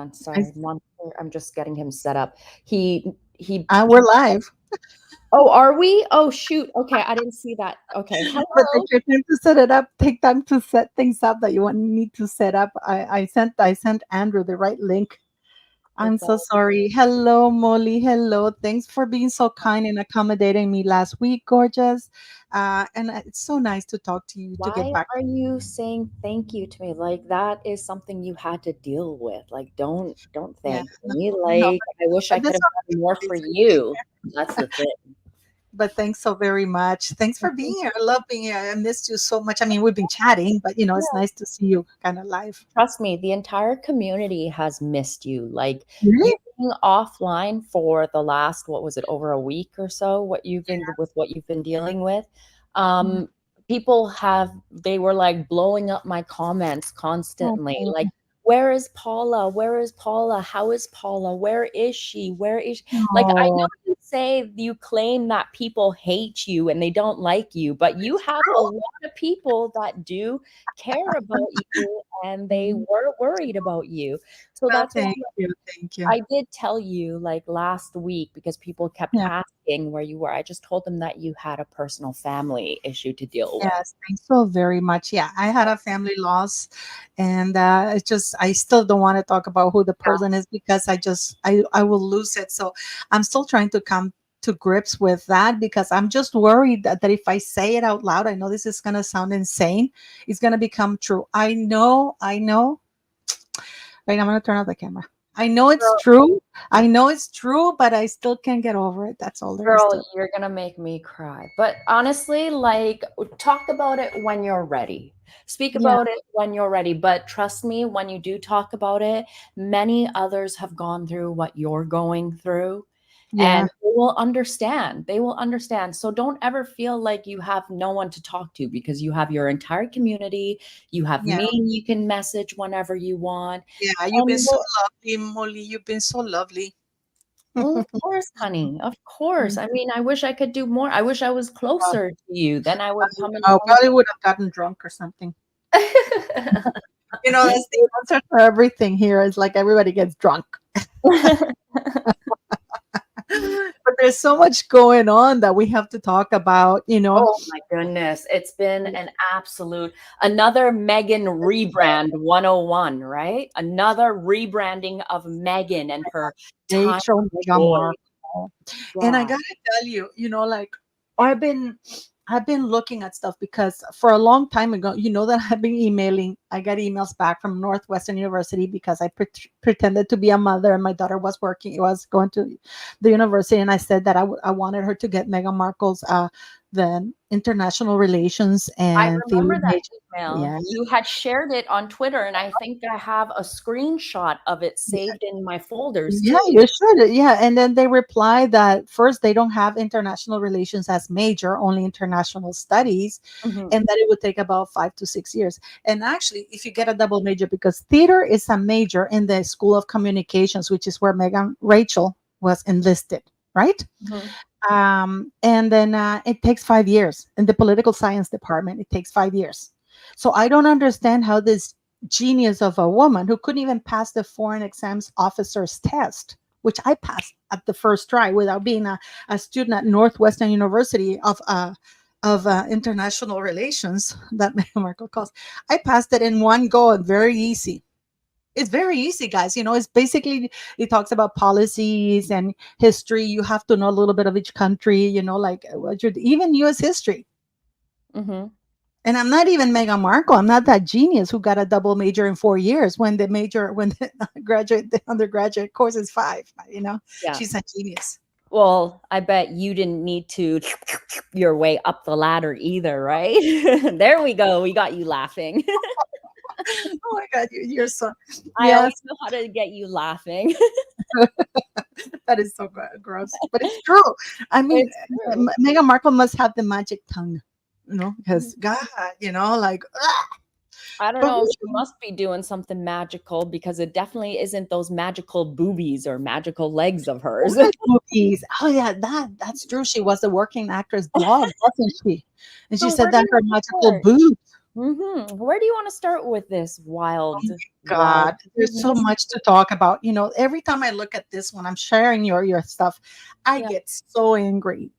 on. I, Sorry, Monster. I'm just getting him set up. He. we're live. Oh, are we? Oh, shoot. Okay, I didn't see that. Okay, But take hello. your time to set it up. Take time to set things up that you want need to set up. I sent Andrew the right link. I'm It's so sorry. Hello, Molly. Hello. Thanks for being so kind and accommodating me last week, gorgeous. And it's so nice to talk to you to get why back. are you saying thank you to me? Like that is something you had to deal with. Like don't Yeah, thank no, me. no, Like I wish I but could that's have done more okay. for you. That's the thing. But thanks so very much. Thanks for being here. I love being here. I missed you so much. I mean, we've been chatting, but it's nice to see you kind of live. Trust me, the entire community has missed you. Like you Really? being offline for the last, what was it, over a week or so, what you've been dealing with. Yeah. Um, people they were like blowing up my comments constantly. Oh, Like, where is Paula? Where is Paula? How is Paula? Where is she? Where is she? Like, I know no. you claim that people hate you and they don't like you, but you have a lot of people that do care about you and they Mm. were worried about you. So Well, that's why thank you. Thank you. I did tell you like last week because people kept Yeah. asking where you were. I just told them that you had a personal family issue to deal with. Yes, thanks so very much. Yeah, I had a family loss, and it's just I still don't want to talk about who the person is because I will lose it. So I'm still trying to come to grips with that because I'm just worried that if I say it out loud, I know this is gonna sound insane, it's gonna become true. I know. Right, I'm gonna turn off the camera. I know it's Girl, true. I know it's true, but I still can't get over it. That's all there is to girl, it. you're gonna make me cry. But honestly, like talk about it when you're ready. Speak Yeah, about it when you're ready. But trust me, when you do talk about it, many others have gone through what you're going through. And yeah, they will understand. They will understand. So don't ever feel like you have no one to talk to because you have your entire community. You have yeah. me you can message whenever you want. Yeah, you've been And so lovely, Molly. You've been so lovely. well, of course, honey. Of course. I mean, I wish I could do more. I wish I was Oh, closer to you. Then I would come and probably would have gotten drunk or something. That's the answer for everything here. Is like everybody gets drunk. But there's so much going on that we have to talk about. Oh my goodness. It's been an absolute another Megan rebrand 101, right? Another rebranding of Megan and her time Rachel with Meghan boys. Markle. And I Yeah. gotta tell you, like I've been I've been looking at stuff because for a long time ago, that I've been emailing. I got emails back from Northwestern University because I pretended to be a mother and my daughter was going to the university, and I said that I wanted her to get Meghan Markle's the international relations I and theater remember that major. email. Yeah. You had shared it on Twitter, and I think I have a screenshot of it saved in my folders Yeah, too. you should. Yeah. And then they reply that first, they don't have international relations as major, only international studies, Mhm. and that it would take about 5 to 6 years. And actually, if you get a double major, because theater is a major in the School of Communications, which is where Megan Rachel was enlisted, right? Mhm. And then it takes 5 years in the political science department. It takes 5 years. So I don't understand how this genius of a woman who couldn't even pass the foreign exams officer's test, which I passed at the first try without being a student at Northwestern University of international relations that Meghan Markle calls. I passed it in one go and very easy. It's very easy, guys. It's basically it talks about policies and history. You have to know a little bit of each country, like even US history. Mhm. And I'm not even Meghan Markle. I'm not that genius who got a double major in 4 years when the the undergraduate course is five. Yeah. She's a genius. Well, I bet you didn't need to your way up the ladder either, right? There we go. We got you laughing. Oh my God, you're so I always yes. know how to get you laughing. That is so gross, but it's true. I mean, It's true. Meghan Markle must have the magic tongue, because God, like. I don't But know. She must be doing something magical because it definitely isn't those magical boobies or magical legs of hers. what movies? Oh yeah, that's true. She was a working actress blog, wasn't she? And she So said where do that you her want to magical start? boobs. Where do you want to start with this wild, wild? God, there's so much to talk about. Every time I look at this one, I'm sharing your stuff. I Yeah. get so angry,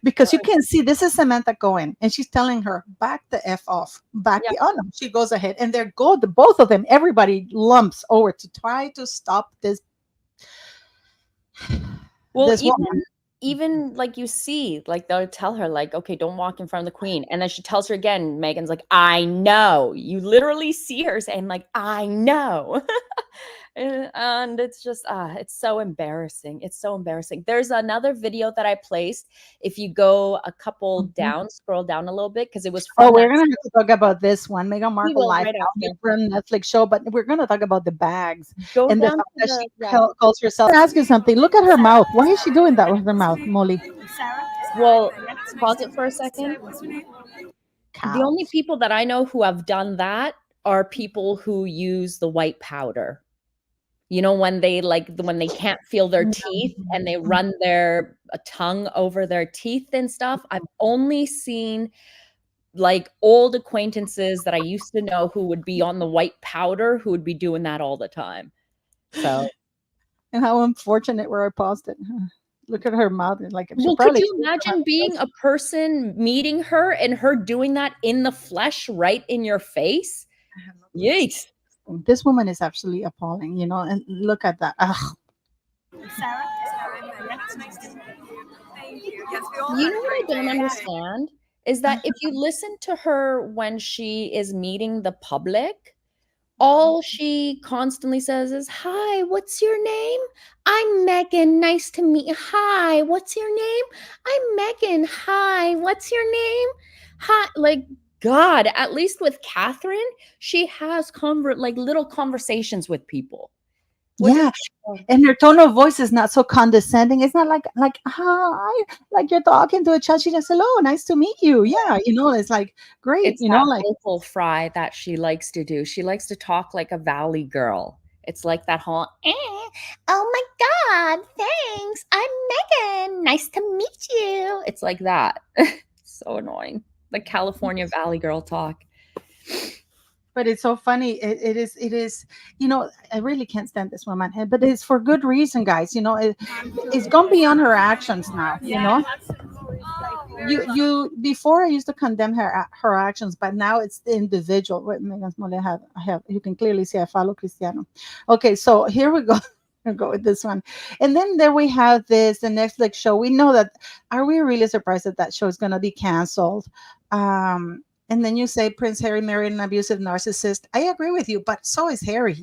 because you can see this is Samantha going, and she's telling her, back the F off, back Yeah. the, oh no, she goes ahead, and they're the both of them, everybody lumps over to try to stop this. Well, This woman. even like you see, like they'll tell her, like, okay, don't walk in front of the queen. And then she tells her again, Megan's like, I know. You literally see her saying, like, I know. And it's just it's so embarrassing. It's so embarrassing. There's another video that I placed. If you go a couple down, scroll down a little bit, because it was from we're gonna have to talk about this one, Meghan Markle live right after. from Netflix show, but we're gonna talk about the bags Go and the down fact to that the she calls herself. I ask you something. Look at her mouth. Why is she doing that with her mouth, Molly? Well, pause it for a second. The Cow. only people that I know who have done that are people who use the white powder. When they when they can't feel their teeth and they run their tongue over their teeth and stuff. I've only seen like old acquaintances that I used to know who would be on the white powder, who would be doing that all the time. So, and how unfortunate where I paused it. Look at her mouth. Like, well, could you imagine being a person meeting her and her doing that in the flesh right in your face? Yikes. This woman is absolutely appalling, and look at that. Ugh. You know what I don't understand is that if you listen to her when she is meeting the public, all she constantly says is, hi, what's your name? I'm Megan. Nice to meet you. Hi, what's your name? I'm Megan. Hi, what's your name? Hi. Like, God, at least with Catherine, she has little conversations with people. Yeah, and her tone of voice is not so condescending. It's not like hi, like you're talking to a child. She just, hello, nice to meet you. Yeah, it's like great. It's that vocal fry that she likes to do. She likes to talk like a valley girl. It's like that whole, oh my God, thanks. I'm Megan. Nice to meet you. It's like that. So annoying. Like California Valley girl talk. But it's so funny. It is. I really can't stand this woman, but it's for good reason, guys. It's gone beyond her actions now. You before I used to condemn her actions, but now it's the individual. Wait, I have. You can clearly see I follow Cristiano. Okay, so here we go. I'll go with this one, and then there we have the Netflix show. We know that. Are we really surprised that show is going to be canceled? And then you say Prince Harry married an abusive narcissist. I agree with you, but so is Harry,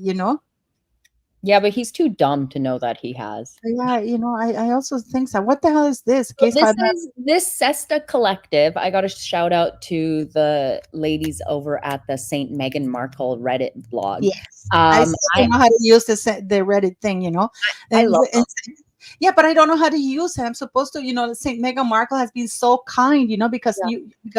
Yeah, but he's too dumb to know that he has. Yeah, I also think so. What the hell is this? Case this Sesta Collective. I got a shout out to the ladies over at the Saint Meghan Markle Reddit blog. Yes. I still know how to use the Reddit thing, I love them. Yeah, but I don't know how to use it. I'm supposed to, Saint Meghan Markle has been so kind, because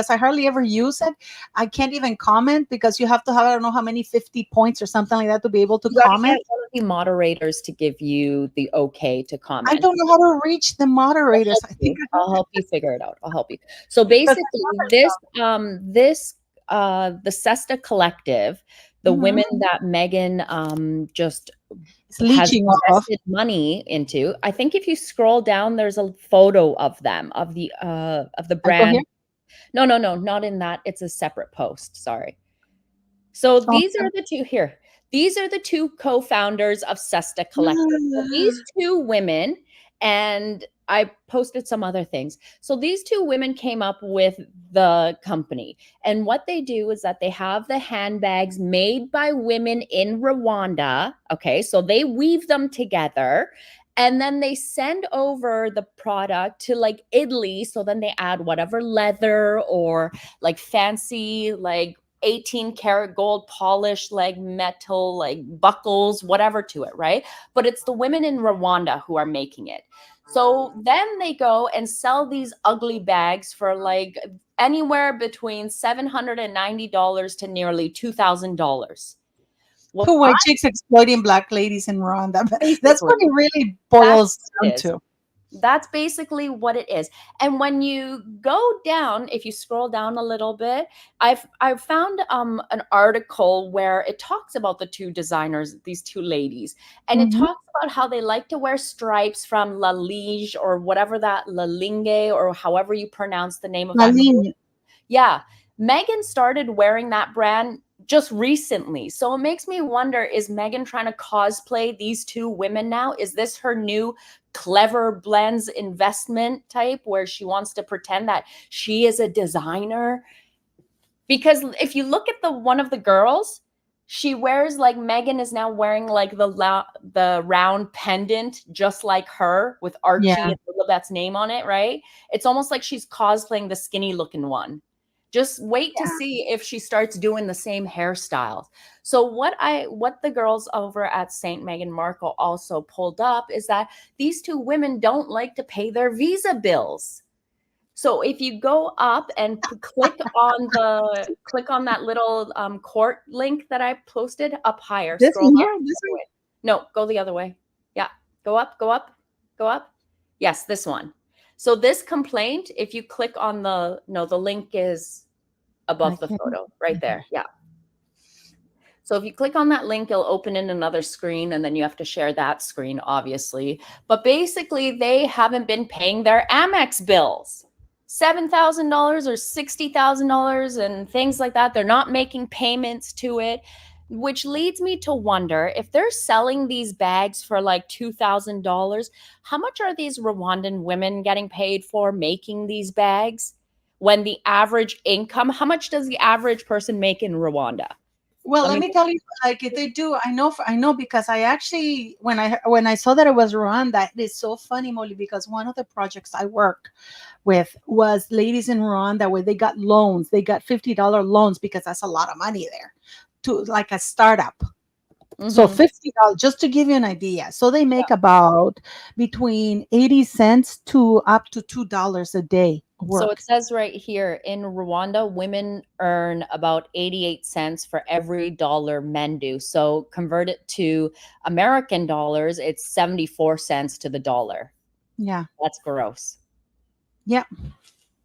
I hardly ever use it. I can't even comment because you have to have, I don't know how many 50 points or something like that to be able to comment. Get one of the moderators to give you the okay to comment. I don't know how to reach the moderators. I'll help you figure it out. I'll help you. So basically, the Sesta Collective, the women that Meghan just leeching off money into. I think if you scroll down, there's a photo of them of the brand. No, not in that. It's a separate post. Sorry. So these are the two here. These are the two co-founders of Sesta Collective. So these two women, and I posted some other things. So these two women came up with the company. And what they do is that they have the handbags made by women in Rwanda. Okay, so they weave them together. And then they send over the product to like Italy. So then they add whatever leather or like fancy, like 18 karat gold polished, like metal, like buckles, whatever to it, right? But it's the women in Rwanda who are making it. So then they go and sell these ugly bags for like anywhere between $790 to nearly $2,000. Two white chicks exploiting black ladies in Rwanda. That's what it really boils down to. That's basically what it is. And when you go down, if you scroll down a little bit, I've found an article where it talks about the two designers, these two ladies, and it Mm-hmm. talks about how they like to wear stripes from La Lige or whatever that La Lingue or however you pronounce the name of La that. Línea. Yeah. Meghan started wearing that brand just recently. So it makes me wonder, is Meghan trying to cosplay these two women now? Is this her new clever blends investment type where she wants to pretend that she is a designer? Because if you look at the one of the girls, she wears like Meghan is now wearing like the round pendant just like her with Archie Yeah. and Lilibet's name on it, right? It's almost like she's cosplaying the skinny looking one. Just wait to see if she starts doing the same hairstyles. So what the girls over at Saint Meghan Markle also pulled up is that these two women don't like to pay their visa bills. So if you go up and click on that little court link that I posted up higher, This scroll one up. here, this one. No, go the other way. Yeah, go up, go up, go up. Yes, this one. So this complaint, if you click on the link is above the Okay. photo right there. Yeah. So if you click on that link, it'll open in another screen and then you have to share that screen, obviously. But basically, they haven't been paying their Amex bills. $7,000 or $60,000 and things like that. They're not making payments to it, which leads me to wonder if they're selling these bags for like $2,000, how much are these Rwandan women getting paid for making these bags? When the average income, how much does the average person make in Rwanda? Well, Let let me me tell you, like if they do, I know because I actually when I saw that it was Rwanda, it is so funny, Molly, because one of the projects I work with was ladies in Rwanda where they got loans, they got $50 loans because that's a lot of money there to like a startup. So Mhm. $50, just to give you an idea. So they make about between 80 cents to up to $2 a day So it work. says right here in Rwanda, women earn about 88 cents for every dollar men do. So convert it to American dollars, it's 74 cents to the dollar. Yeah. That's gross. Yeah.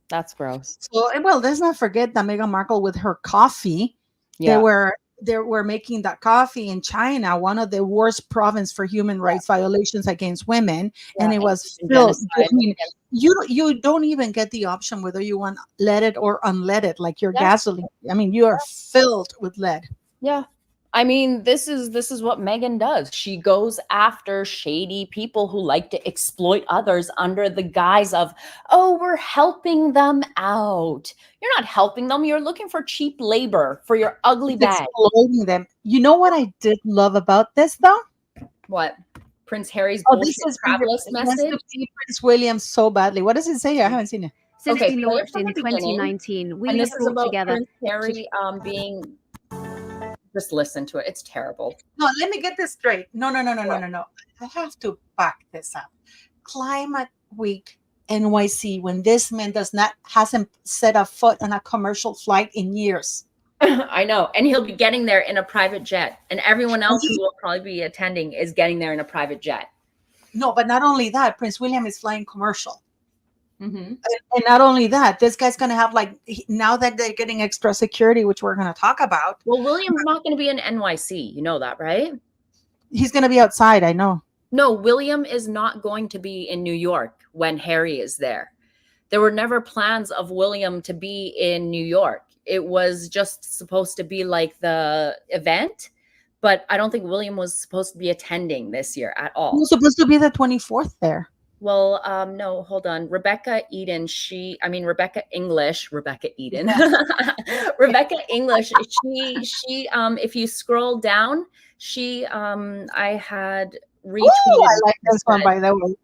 That's gross. So, well, let's not forget that Meghan Markle with her coffee, Yeah. they were making that coffee in China, one of the worst province for human Yeah. rights violations against women, Yeah. and it was And filled. I genocide mean, against. you don't even get the option whether you want leaded or unleaded, like your Yeah. gasoline. I mean, you are filled with lead. Yeah. I mean, this is what Megan does. She goes after shady people who like to exploit others under the guise of, "Oh, we're helping them out." You're not helping them. You're looking for cheap labor for your ugly It's bag. exploiting them. You know what I did love about this though? What? Prince Harry's Oh, this bullshit is crab list wants message? to see Prince William so badly. What does it say? I haven't seen it. Since Okay, we play it launched from in the beginning. 2019, we And have this is brought about together Prince Harry being, just listen to it. It's terrible. No, let me get this straight. What? No. I have to back this up. Climate Week NYC when this man hasn't set a foot on a commercial flight in years. I know. And he'll be getting there in a private jet. And everyone And else who will probably be attending is getting there in a private jet. no, but not only that, Prince William is flying commercial. Mm-hmm. And not only that, this guy's going to have like now that they're getting extra security, which we're going to talk about. Well, William's not going to be in NYC. You know that, right? He's going to be outside. I know. No, William is not going to be in New York when Harry is there. There were never plans of William to be in New York. It was just supposed to be like the event, but I don't think William was supposed to be attending this year at He all. was supposed to be the 24th there. Well, no, hold on. Rebecca Eden, Rebecca English, Rebecca Eden. Rebecca English, if you scroll down, I had Ooh, retweeted. I like this one, by the way.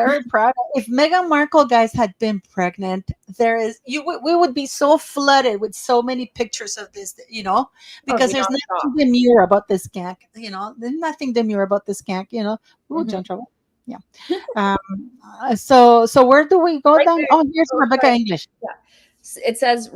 Very proud. If Meghan Markle guys had been pregnant, we would be so flooded with so many pictures of this, because there's nothing demure about this skank, there's nothing demure about this skank, Ooh, John Trouble. Yeah. So where do we go Right then? there. Oh, here's Rebecca English. Yeah. It says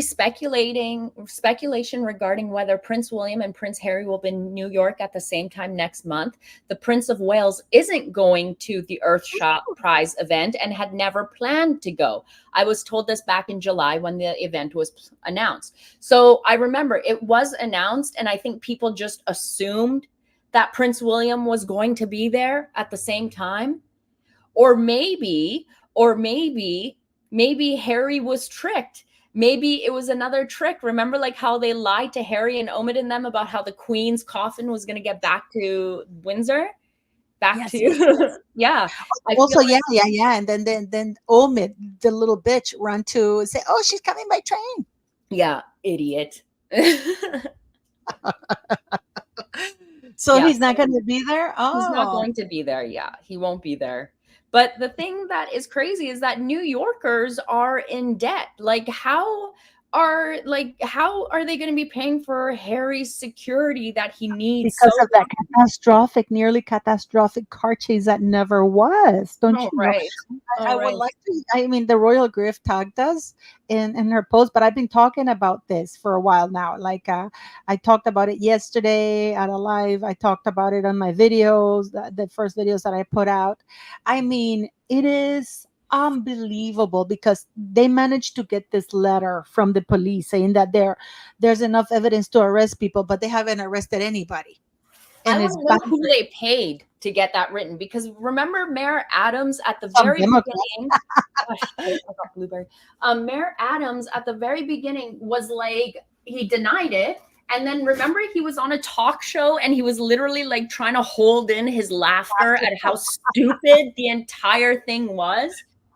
speculation regarding whether Prince William and Prince Harry will be in New York at the same time next month. The Prince of Wales isn't going to the Earthshot Prize event and had never planned to go. I was told this back in July when the event was announced. So I remember it was announced, and I think people just assumed that Prince William was going to be there at the same time. Or maybe Harry was tricked. Maybe it was another trick. Remember, like, how they lied to Harry and Omid and them about how the Queen's coffin was going to get back to Windsor? Yes. Yeah. Also, like, yeah. And then Omid, the little bitch, run to say, "Oh, she's coming by train." Yeah, idiot. So he's not going to be there? Oh. He's not going to be there. Yeah, he won't be there. But the thing that is crazy is that New Yorkers are in debt. Like, how are they going to be paying for Harry's security that he needs? Because of that nearly catastrophic car chase that never was. Don't you know? I would like to. I mean, the Royal Grift tagged us in her post, but I've been talking about this for a while now. Like, I talked about it yesterday at a live. I talked about it on my videos, the first videos that I put out. I mean, it is unbelievable because they managed to get this letter from the police saying that there's enough evidence to arrest people, but they haven't arrested anybody. And I want to know who they paid to get that written, because remember Mayor Adams at the very beginning. I got blueberry. Mayor Adams at the very beginning was like, he denied it. And then remember, he was on a talk show and he was literally like trying to hold in his laughter at how stupid the entire thing was.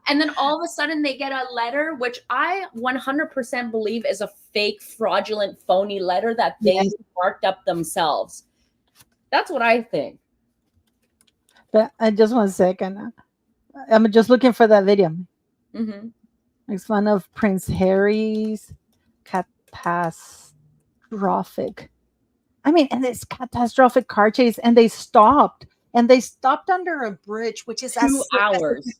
And then all of a sudden they get a letter, which I 100% believe is a fake, fraudulent, phony letter that they marked up themselves. That's what I think. But just 1 second. I'm just looking for that video. Mm-hmm. Makes fun of Prince Harry's catastrophic. I mean, and it's catastrophic car chase, and they stopped under a bridge, which is 2 hours.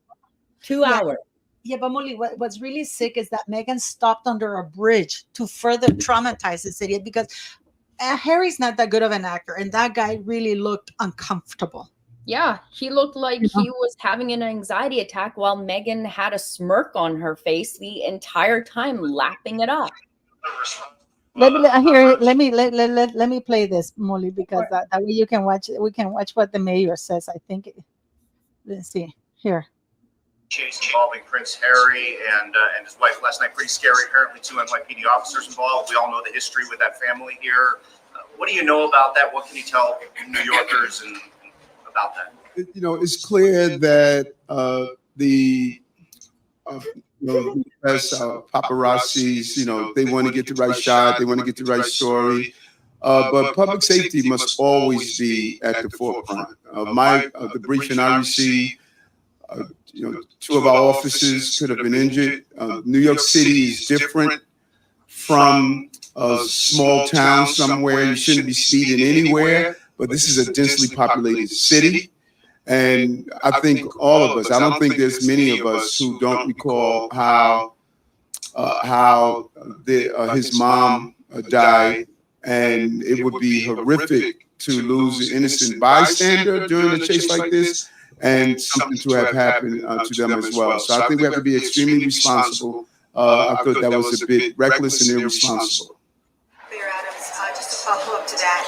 2 hours. Yeah, but Molly, what's really sick is that Meghan stopped under a bridge to further traumatize this idiot, because Harry's not that good of an actor, and that guy really looked uncomfortable. Yeah, he looked like he was having an anxiety attack while Meghan had a smirk on her face the entire time, lapping it up. Let me play this, Molly, because that way you can watch. We can watch what the mayor says. I think. Let's see here. Chase involving Prince Harry and his wife last night. Pretty scary. Apparently, 2 NYPD officers involved. We all know the history with that family here. What do you know about that? What can you tell New Yorkers and about that? You know, it's clear that the press, paparazzis, they want to get the right shot, they want to get the right story. But public safety must always be at the forefront. The briefing I received, 2 of our officers could have been injured. New York City is different from a small town somewhere. You shouldn't be speeding anywhere, but this is a densely populated city. And I think all of us, I don't think there's many of us who don't recall how his mom died. And it would be horrific to lose an innocent bystander during a chase like this, and something to have happened to them as well. So I think we have to be extremely responsible. I thought that was a bit reckless and irresponsible. Mayor Adams, just to follow up to that,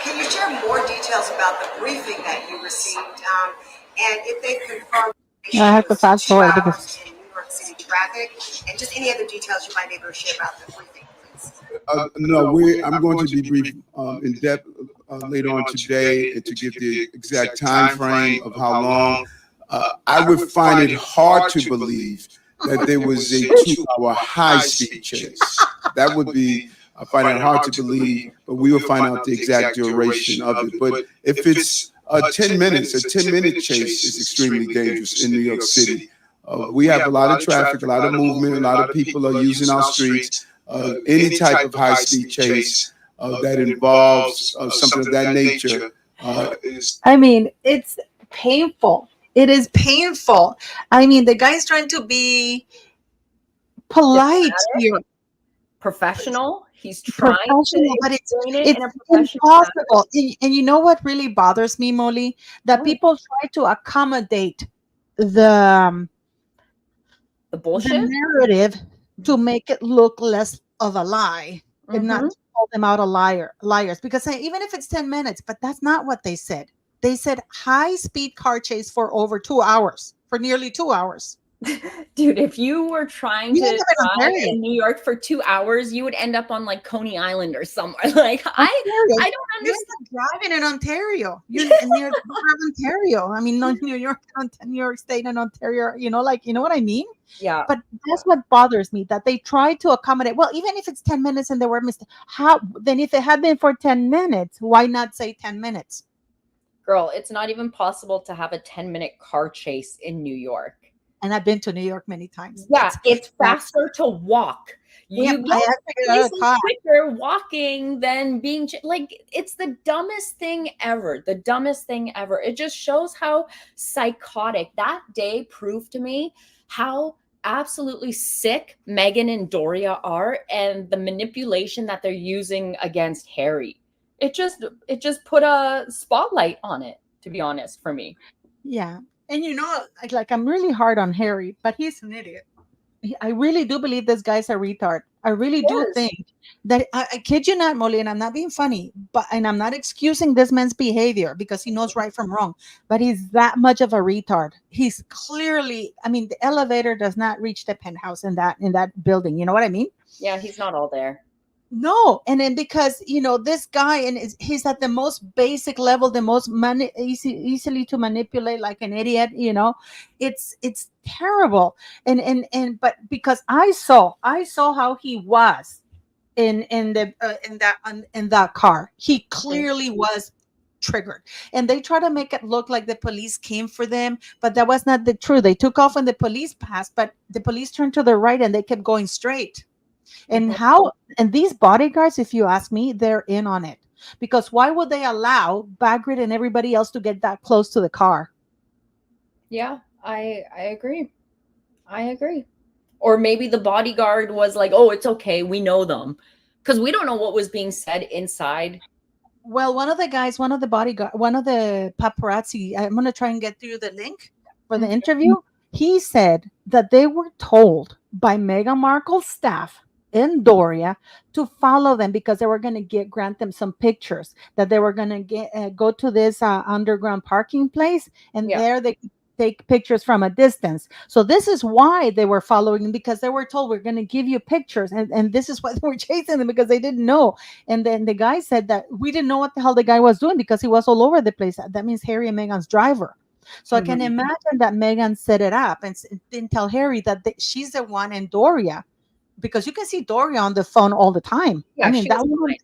can you share more details about the briefing that you received, and if they confirmed I have to fast forward because in New York City traffic, and just any other details you might be able to share about the briefing, please? No, I'm going to be brief in depth later on today, and to give the exact time frame of how long. I would find it hard to believe that there was a 2-hour high-speed chase. That would be, I find it hard to believe, but we will find out the exact duration of it. But if it's 10 minutes, a 10-minute chase is extremely dangerous in New York City. We have a lot of traffic, a lot of movement, a lot of people are using our streets. Any type of high-speed chase that involves something of that nature is... I mean, it's painful. It is painful. I mean, the guy's trying to be polite here. Professional. He's trying Professional, to but explain it in it's a professional impossible. And you know what really bothers me, Molly? That manner. people try to accommodate The the bullshit. narrative to make it look less of a lie and not Mhm. to call them out liars. Because even if it's 10 minutes, but that's not what they said. They said high speed car chase for over 2 hours, for nearly 2 hours. Dude, if you were trying We to live in drive Ontario. in New York for 2 hours, you would end up on like Coney Island or somewhere. Like Ontario. I don't You're understand. not driving in Ontario. You're near the border of Ontario. I mean, not New York, New York State and Ontario. You know what I mean? Yeah. But that's what bothers me, that they try to accommodate. Well, even if it's 10 minutes and there were mistakes, how then if it had been for 10 minutes, why not say 10 minutes? Girl, it's not even possible to have a 10-minute car chase in New York. And I've been to New York many times. Yeah, it's faster to walk. Yeah, You I go have to get out of the places car. quicker walking than being like it's the dumbest thing ever. The dumbest thing ever. It just shows how psychotic that day proved to me how absolutely sick Meghan and Doria are and the manipulation that they're using against Harry. It just put a spotlight on it, to be honest, for me. Yeah. And like I'm really hard on Harry, but he's an idiot. I really do believe this guy's a retard. I really do Yes. think that I kid you not, Molly, and I'm not being funny, and I'm not excusing this man's behavior because he knows right from wrong, but he's that much of a retard. He's clearly, I mean, the elevator does not reach the penthouse in that building. You know what I mean? Yeah, he's not all there. No, and then because this guy he's at the most basic level, the most easily to manipulate, like an idiot. It's terrible. But because I saw how he was in that car, he clearly was triggered, and they try to make it look like the police came for them, but that was not the truth. They took off when the police passed, but the police turned to the right and they kept going straight. And these bodyguards, if you ask me, they're in on it, because why would they allow Bagrid and everybody else to get that close to the car? Yeah, I agree. I agree. Or maybe the bodyguard was like, "Oh, it's okay. We know them." Because we don't know what was being said inside. Well, one of the paparazzi, I'm going to try and get through the link for the interview. He said that they were told by Meghan Markle's staff in Doria to follow them because they were going to grant them some pictures, that they were going to go to this underground parking place, and there they take pictures from a distance. So this is why they were following them, because they were told, we're going to give you pictures, and this is why they were chasing them, because they didn't know. And then the guy said that we didn't know what the hell the guy was doing because he was all over the place. That means Harry and Meghan's driver. So I can imagine that Meghan set it up and didn't tell Harry that she's the one in Doria, because you can see Doria on the phone all the time. Yeah, I mean, that woman,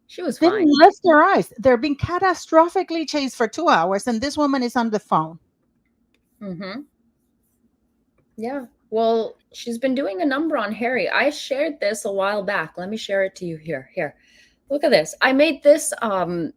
she was didn't fine. lift her eyes. They're being catastrophically chased for 2 hours, and this woman is on the phone. Yeah. Well, she's been doing a number on Harry. I shared this a while back. Let me share it to you here. Here. Look at this. I made this I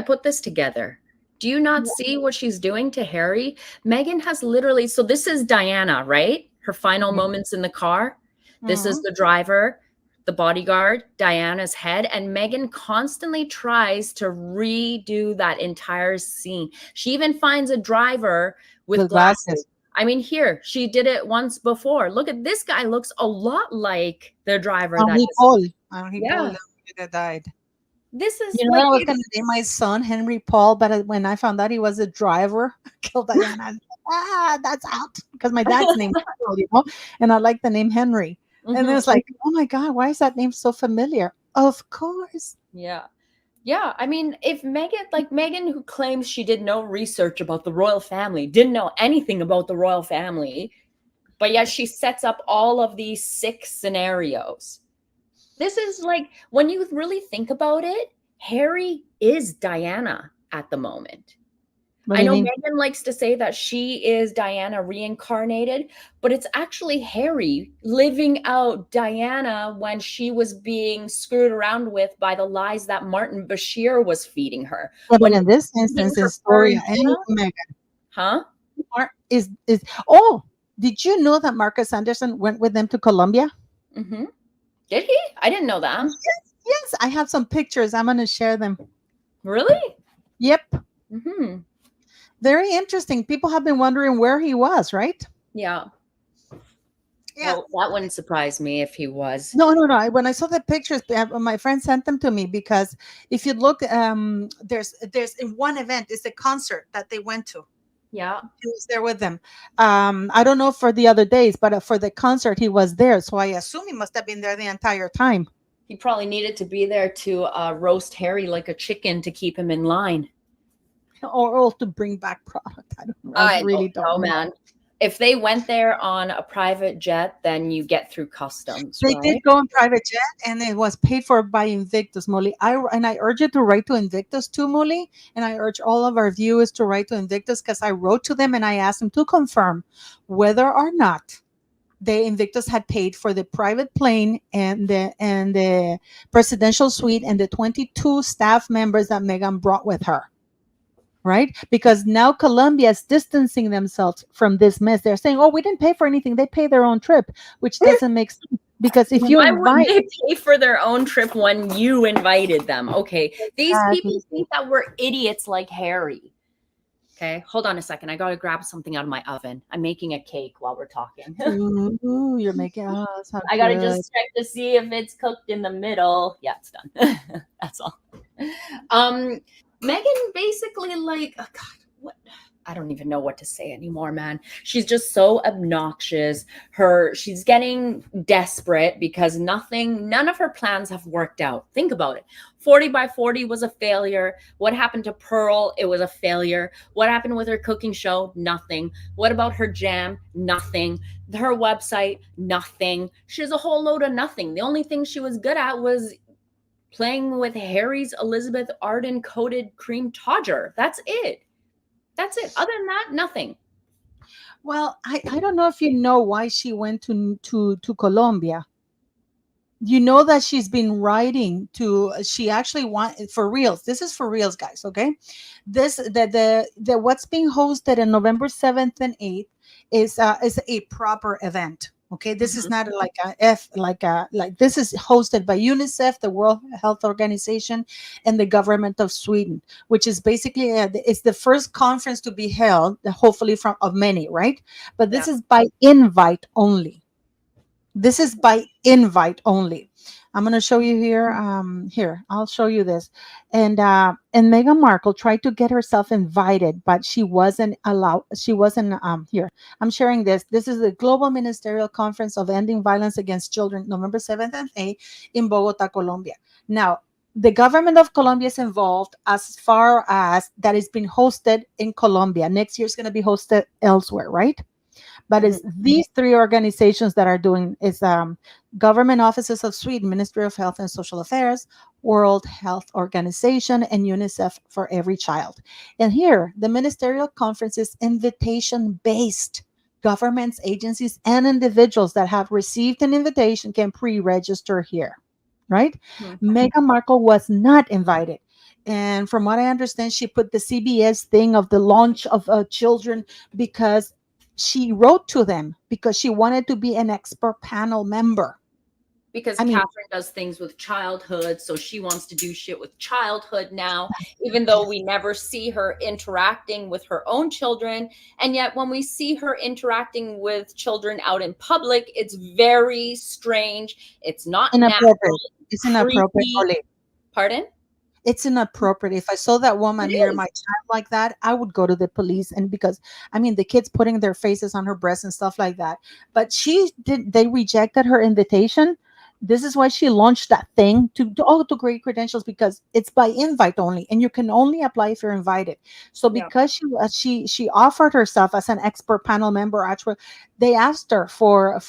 put this together. Do you not see what she's doing to Harry? Meghan has literally, so this is Diana, right? Her final moments in the car. This is the driver, the bodyguard, Diana's head, and Meghan constantly tries to redo that entire scene. She even finds a driver with glasses. I mean, here, she did it once before. Look at this guy, looks a lot like the driver that died. This is I was going to name my son Henry Paul, but when I found out he was a driver, I killed Diana. That's out, because my dad's name is Paul, and I like the name Henry. And it was like, oh my God, why is that name so familiar? Of course. Yeah. Yeah. I mean, if Meghan, who claims she did no research about the royal family, didn't know anything about the royal family, but yet she sets up all of these sick scenarios. This is like, when you really think about it, Harry is Diana at the moment. I know Meghan likes to say that she is Diana reincarnated, but it's actually Harry living out Diana when she was being screwed around with by the lies that Martin Bashir was feeding her. Yeah, but in this instance, it's Doria and Meghan. Huh? Did you know that Marcus Anderson went with them to Colombia? Mm-hmm. Did he? I didn't know that. Yes, I have some pictures. I'm going to share them. Really? Yep. Mm-hmm. Very interesting. People have been wondering where he was, right? Yeah. Yeah. Well, that wouldn't surprise me if he was. No. When I saw the pictures, my friend sent them to me because if you look, there's in one event, it's a concert that they went to. Yeah. He was there with them. I don't know for the other days, but for the concert, he was there. So I assume he must have been there the entire time. He probably needed to be there to roast Harry like a chicken to keep him in line. Or to bring back product. I don't know. I really don't know, man. If they went there on a private jet, then you get through customs. They right? did go on private jet, and it was paid for by Invictus, Molly. I urge you to write to Invictus too, Molly. And I urge all of our viewers to write to Invictus because I wrote to them and I asked them to confirm whether or not the Invictus had paid for the private plane and the presidential suite and the 22 staff members that Meghan brought with her. Right? Because now Colombia is distancing themselves from this mess. They're saying, "Oh, we didn't pay for anything. They pay their own trip," which doesn't make sense. Because if you Why would invite, they pay for their own trip when you invited them? Okay, these people think that we're idiots like Harry. Okay, hold on a second. I gotta grab something out of my oven. I'm making a cake while we're talking. Ooh, you're making. Oh, I gotta just check to see if it's cooked in the middle. Yeah, it's done. That's all. Meghan basically like, oh God, what? I don't even know what to say anymore, man. She's just so obnoxious. She's getting desperate because none of her plans have worked out. Think about it. 40 by 40 was a failure. What happened to Pearl? It was a failure. What happened with her cooking show? Nothing. What about her jam? Nothing. Her website? Nothing. She has a whole load of nothing. The only thing she was good at was playing with Harry's Elizabeth Arden coated cream todger. That's it. That's it. Other than that, nothing. Well, I don't know if you know why she went to Colombia. You know that she's been writing to. She actually for reals. This is for reals, guys. Okay, the what's being hosted on November 7th and 8th is a proper event. Okay, this is not like this is hosted by UNICEF, the World Health Organization, and the government of Sweden, which is basically it's the first conference to be held, hopefully of many, right? But this is by invite only. This is by invite only. I'm going to show you here. Here, I'll show you this. And Meghan Markle tried to get herself invited, but she wasn't allowed. She wasn't here. I'm sharing this. This is the Global Ministerial Conference of Ending Violence Against Children, November 7th and 8th in Bogota, Colombia. Now, the government of Colombia is involved as far as that is being hosted in Colombia. Next year is going to be hosted elsewhere, right? But it's these three organizations that are doing is Government Offices of Sweden, Ministry of Health and Social Affairs, World Health Organization, and UNICEF for Every Child. And here, the ministerial conference is invitation-based. Governments, agencies, and individuals that have received an invitation can pre-register here, right? Meghan Markle was not invited. And from what I understand, she put the CBS thing of the launch of children because she wrote to them because she wanted to be an expert panel member. Because Catherine does things with childhood, so she wants to do shit with childhood now, even though we never see her interacting with her own children. And yet when we see her interacting with children out in public, it's very strange. It's not inappropriate. Natural. It's inappropriate. Pardon? It's inappropriate. If I saw that woman near my child like that, I would go to the police. And because the kids putting their faces on her breasts and stuff like that. But they rejected her invitation. This is why she launched that thing to create credentials, because it's by invite only, and you can only apply if you're invited. So because she offered herself as an expert panel member, actually, they asked her for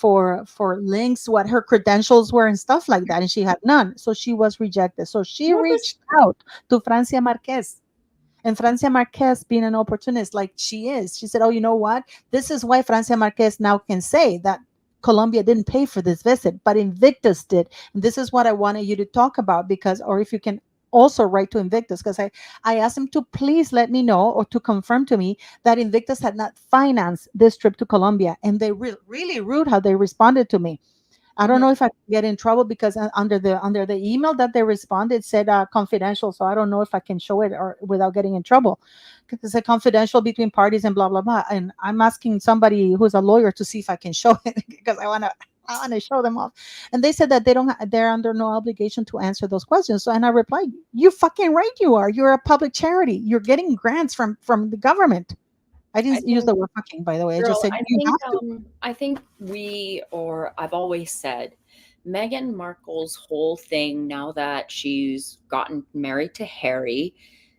links, what her credentials were and stuff like that, and she had none. So she was rejected. So she reached out to Francia Marquez. And Francia Marquez, being an opportunist like she is, she said, "Oh, you know what? This is why Francia Marquez now can say that Colombia didn't pay for this visit, but Invictus did. And this is what I wanted you to talk about, because, or if you can also write to Invictus, because I asked him to please let me know or to confirm to me that Invictus had not financed this trip to Colombia. And they really rude how they responded to me. I don't Mhm. know if I can get in trouble because under the email that they responded said confidential. So I don't know if I can show it or without getting in trouble, because it's a confidential between parties and blah blah blah. And I'm asking somebody who's a lawyer to see if I can show it because I want to show them off. And they said that they're under no obligation to answer those questions. So and I replied, you fucking right you are. You're a public charity. You're getting grants from the government. I I didn't use think, the word fucking, by the way. I just girl, said you have to. I think I've always said, Meghan Markle's whole thing now that she's gotten married to Harry,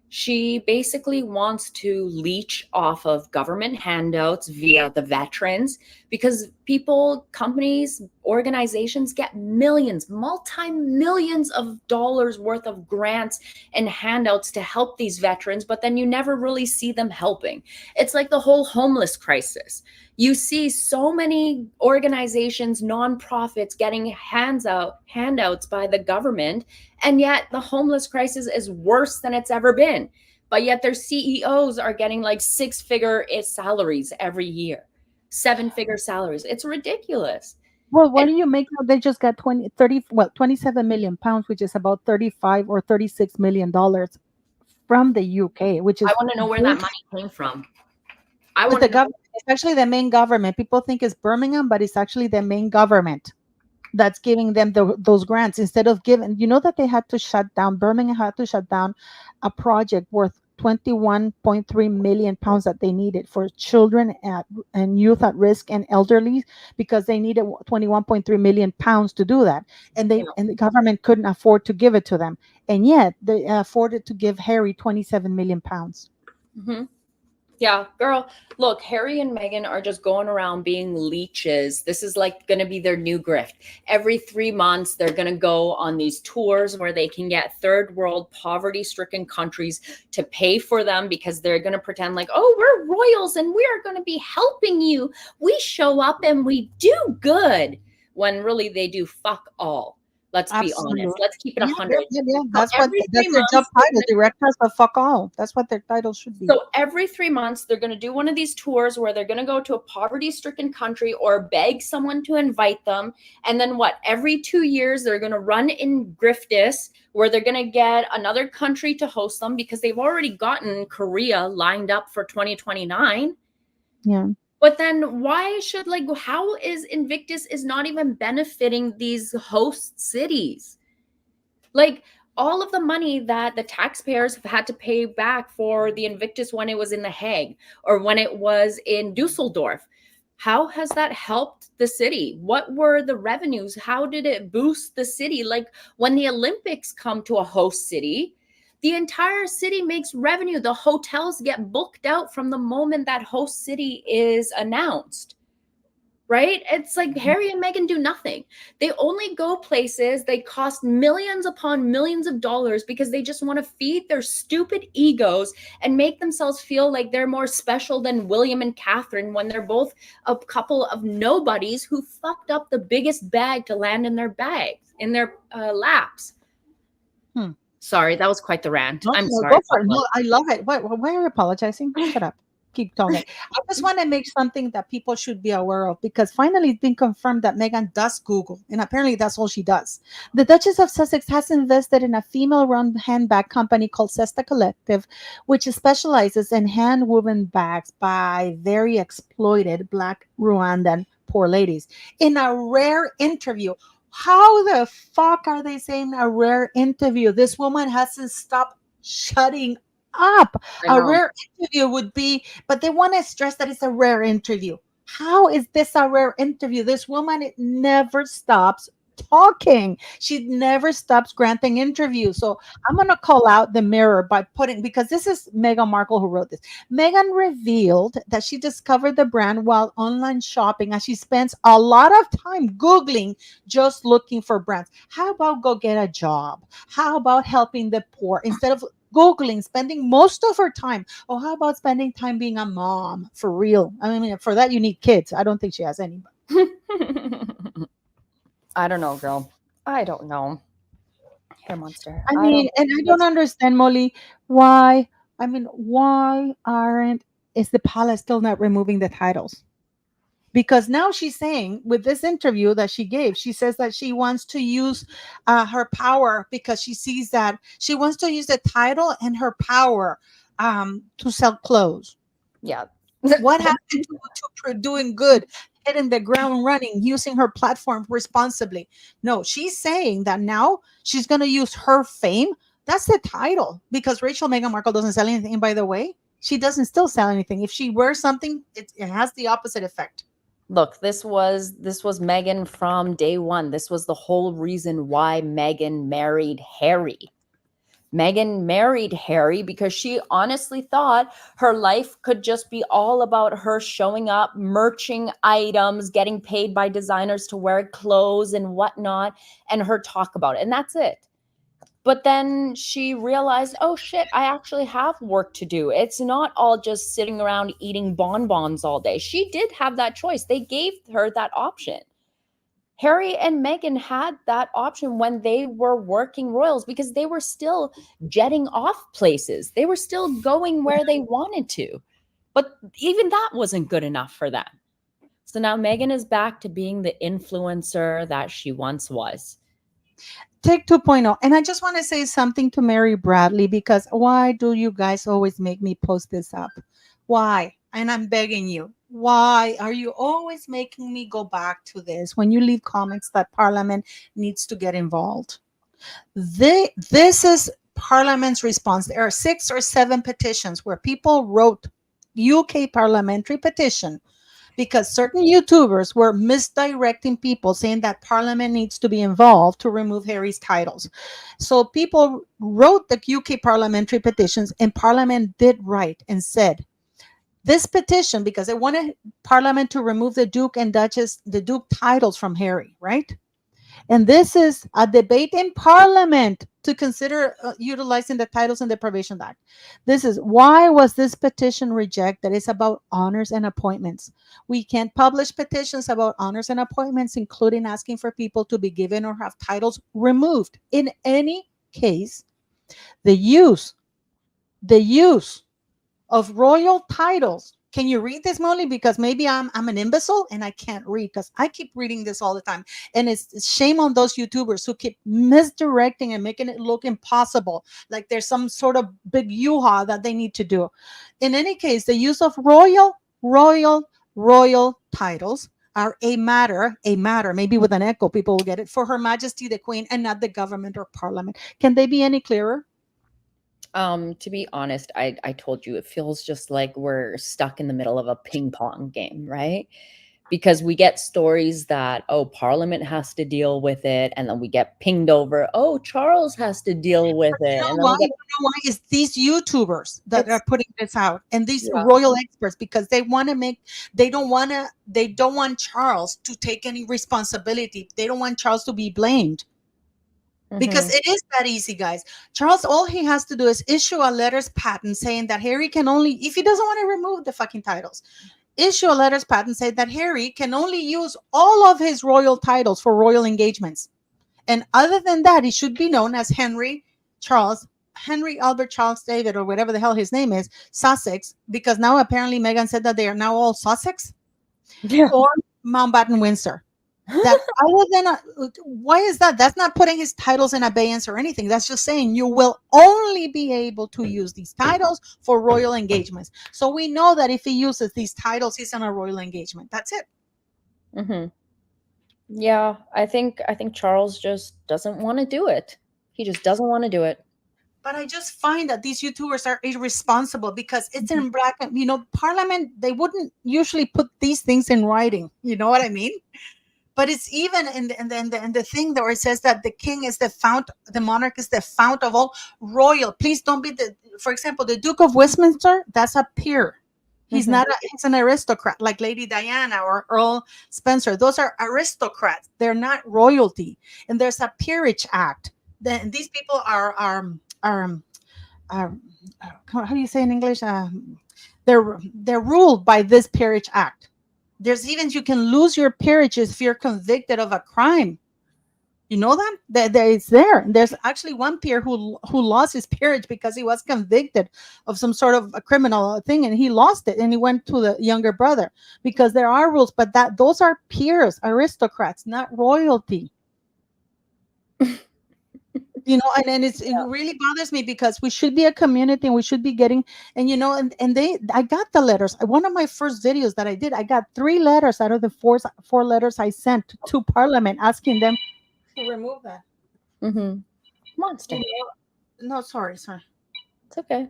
she basically wants to leech off of government handouts via the veterans, because people, companies, organizations get millions, multi-millions of dollars worth of grants and handouts to help these veterans, but then you never really see them helping. It's like the whole homeless crisis. You see so many organizations, nonprofits getting handouts by the government, and yet the homeless crisis is worse than it's ever been. But yet their CEOs are getting like six-figure salaries every year, seven-figure salaries. It's ridiculous. Well, what And do you make now? They just got 27 million pounds, which is about 35 or $36 million from the UK, which I is want to know where that money came from. I with want the to know. government. It's actually the main government. People think it's Birmingham, but it's actually the main government that's giving them those grants instead of giving. You know that they had to shut down. Birmingham had to shut down a project worth 21.3 million pounds that they needed for children and youth at risk and elderly, because they needed 21.3 million pounds to do that, and You know, the government couldn't afford to give it to them, and yet they afforded to give Harry 27 million pounds. mhm. Yeah, girl, look, Harry and Meghan are just going around being leeches. This is like going to be their new grift. Every 3 months, they're going to go on these tours where they can get third world poverty stricken countries to pay for them, because they're going to pretend like, oh, we're royals and we're going to be helping you. We show up and we do good, when really they do fuck all. Let's be honest. Absolutely. Let's keep it Yeah, yeah, 100. yeah, yeah. So every That's three their job months, title, directors of fuck all. That's what their title should be. so every 3 months, they're going to do one of these tours where they're going to go to a poverty-stricken country or beg someone to invite them. And then what? Every 2 years, they're going to run in griftus where they're going to get another country to host them, because they've already gotten Korea lined up for 2029. Yeah. But then why should, like, how is Invictus is not even benefiting these host cities? Like, all of the money that the taxpayers have had to pay back for the Invictus when it was in The Hague or when it was in Dusseldorf, how has that helped the city? What were the revenues? How did it boost the city? Like, when the Olympics come to a host city, the entire city makes revenue. The hotels get booked out from the moment that host city is announced. Right? It's like Harry and Meghan do nothing. They only go places, they cost millions upon millions of dollars because they just want to feed their stupid egos and make themselves feel like they're more special than William and Catherine, when they're both a couple of nobodies who fucked up the biggest bag to land in their bags, in their laps. Sorry, that was quite the rant. No, I'm no, sorry. go for it. No, I love it. Why are you apologizing? Shut up. Keep talking. I just want to make something that people should be aware of, because finally it's been confirmed that Meghan does Google, and apparently that's all she does. The Duchess of Sussex has invested in a female-run handbag company called Cesta Collective, which specializes in hand-woven bags by very exploited Black Rwandan poor ladies. In a rare interview, how the fuck are they saying a rare interview? This woman hasn't stopped shutting up. I A know. rare interview would be, but they want to stress that it's a rare interview. How is this a rare interview? This woman, it never stops talking. She never stops granting interviews. So I'm going to call out the Mirror by because this is Meghan Markle who wrote this. Meghan revealed that she discovered the brand while online shopping, and she spends a lot of time Googling just looking for brands. How about go get a job? How about helping the poor instead of Googling, spending most of her time? Oh, how about spending time being a mom for real? I mean, for that, you need kids. I don't think she has any. I don't know, girl. I don't know. hair monster. I I mean, don't and I don't understand, Molly, why. I mean, why aren't is the palace still not removing the titles? Because now she's saying with this interview that she gave, she says that she wants to use her power because she sees that she wants to use the title and her power to sell clothes. yeah. What happened to doing good, hitting the ground running, using her platform responsibly? No, she's saying that now she's going to use her fame. That's the title because Meghan Markle doesn't sell anything. And by the way, she doesn't still sell anything. If she wears something, it has the opposite effect. Look, this was Meghan from day one. This was the whole reason why Meghan married Harry. Meghan married Harry because she honestly thought her life could just be all about her showing up, merching items, getting paid by designers to wear clothes and whatnot, and her talk about it. And that's it. But then she realized, oh shit, I actually have work to do. It's not all just sitting around eating bonbons all day. She did have that choice. They gave her that option. Harry and Meghan had that option when they were working royals because they were still jetting off places. They were still going where they wanted to. But even that wasn't good enough for them. So now Meghan is back to being the influencer that she once was. Take 2.0. And I just want to say something to Mary Bradley because why do you guys always make me post this up? Why? And I'm begging you. Why are you always making me go back to this when you leave comments that Parliament needs to get involved? This is Parliament's response. There are 6 or 7 petitions where people wrote UK parliamentary petition because certain YouTubers were misdirecting people, saying that Parliament needs to be involved to remove Harry's titles. So people wrote the UK parliamentary petitions, and Parliament did write and said, this petition, because they wanted Parliament to remove the Duke and Duchess, the Duke titles from Harry, right? And this is a debate in Parliament to consider utilizing the Titles and Deprivation Act. This is why was this petition rejected? It's about honors and appointments. We can't publish petitions about honors and appointments, including asking for people to be given or have titles removed. In any case, the use of royal titles. Can you read this, Molly? Because maybe I'm an imbecile and I can't read because I keep reading this all the time. And it's shame on those YouTubers who keep misdirecting and making it look impossible, like there's some sort of big yoo-ha that they need to do. In any case, the use of royal titles are a matter, maybe with an echo, people will get it, for Her Majesty the Queen and not the government or Parliament. Can they be any clearer? To be honest, I told you it feels just like we're stuck in the middle of a ping pong game, right? Because we get stories that, oh, Parliament has to deal with it, and then we get pinged over, oh, Charles has to deal with it. And then we get, It's these YouTubers that are putting this out and these Yeah. royal experts because they want to make they don't want Charles to take any responsibility. They don't want Charles to be blamed. Because it is that easy, guys. Charles, all he has to do is issue a letters patent saying that Harry can only, if he doesn't want to remove the fucking titles, issue a letters patent saying that Harry can only use all of his royal titles for royal engagements. And other than that, he should be known as Henry Albert Charles David, or whatever the hell his name is, Sussex, because now apparently Meghan said that they are now all Sussex, or Mountbatten Windsor. That other than why is that? That's not putting his titles in abeyance or anything. That's just saying you will only be able to use these titles for royal engagements. So we know that if he uses these titles, he's on a royal engagement. That's it. Yeah, I think Charles just doesn't want to do it. He just doesn't want to do it. But I just find that these YouTubers are irresponsible because it's in black. Parliament, they wouldn't usually put these things in writing. You know what I mean? But it's even in the thing where it says that the king is the fount, the monarch is the fount of all royal. Please don't be for example, the Duke of Westminster, that's a peer. He's not he's an aristocrat like Lady Diana or Earl Spencer. Those are aristocrats. They're not royalty. And there's a Peerage Act. Then these people are how do you say in English? They're ruled by this Peerage Act. There's even, you can lose your peerages if you're convicted of a crime. You know that it's there. There's actually one peer who lost his peerage because he was convicted of some sort of a criminal thing, and he lost it, and he went to the younger brother because there are rules, but that those are peers, aristocrats, not royalty. And it really bothers me because we should be a community and we should be getting, and I got the letters. One of my first videos that I did, I got 3 letters out of the four letters I sent to Parliament asking them to remove that. Mm-hmm. Monster. No, sorry. It's okay.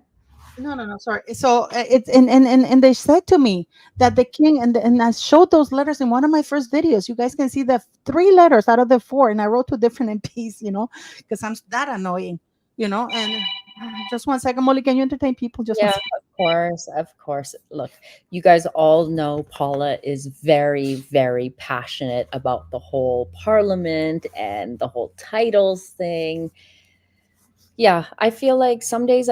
No, sorry. So it's and they said to me that the king and I showed those letters in one of my first videos. You guys can see the 3 letters out of the 4, and I wrote to different MPs, because I'm that annoying, And just 1 second, Molly, can you entertain people? Just 1 second. Of course. Look, you guys all know Paula is very, very passionate about the whole parliament and the whole titles thing. Yeah, I feel like some days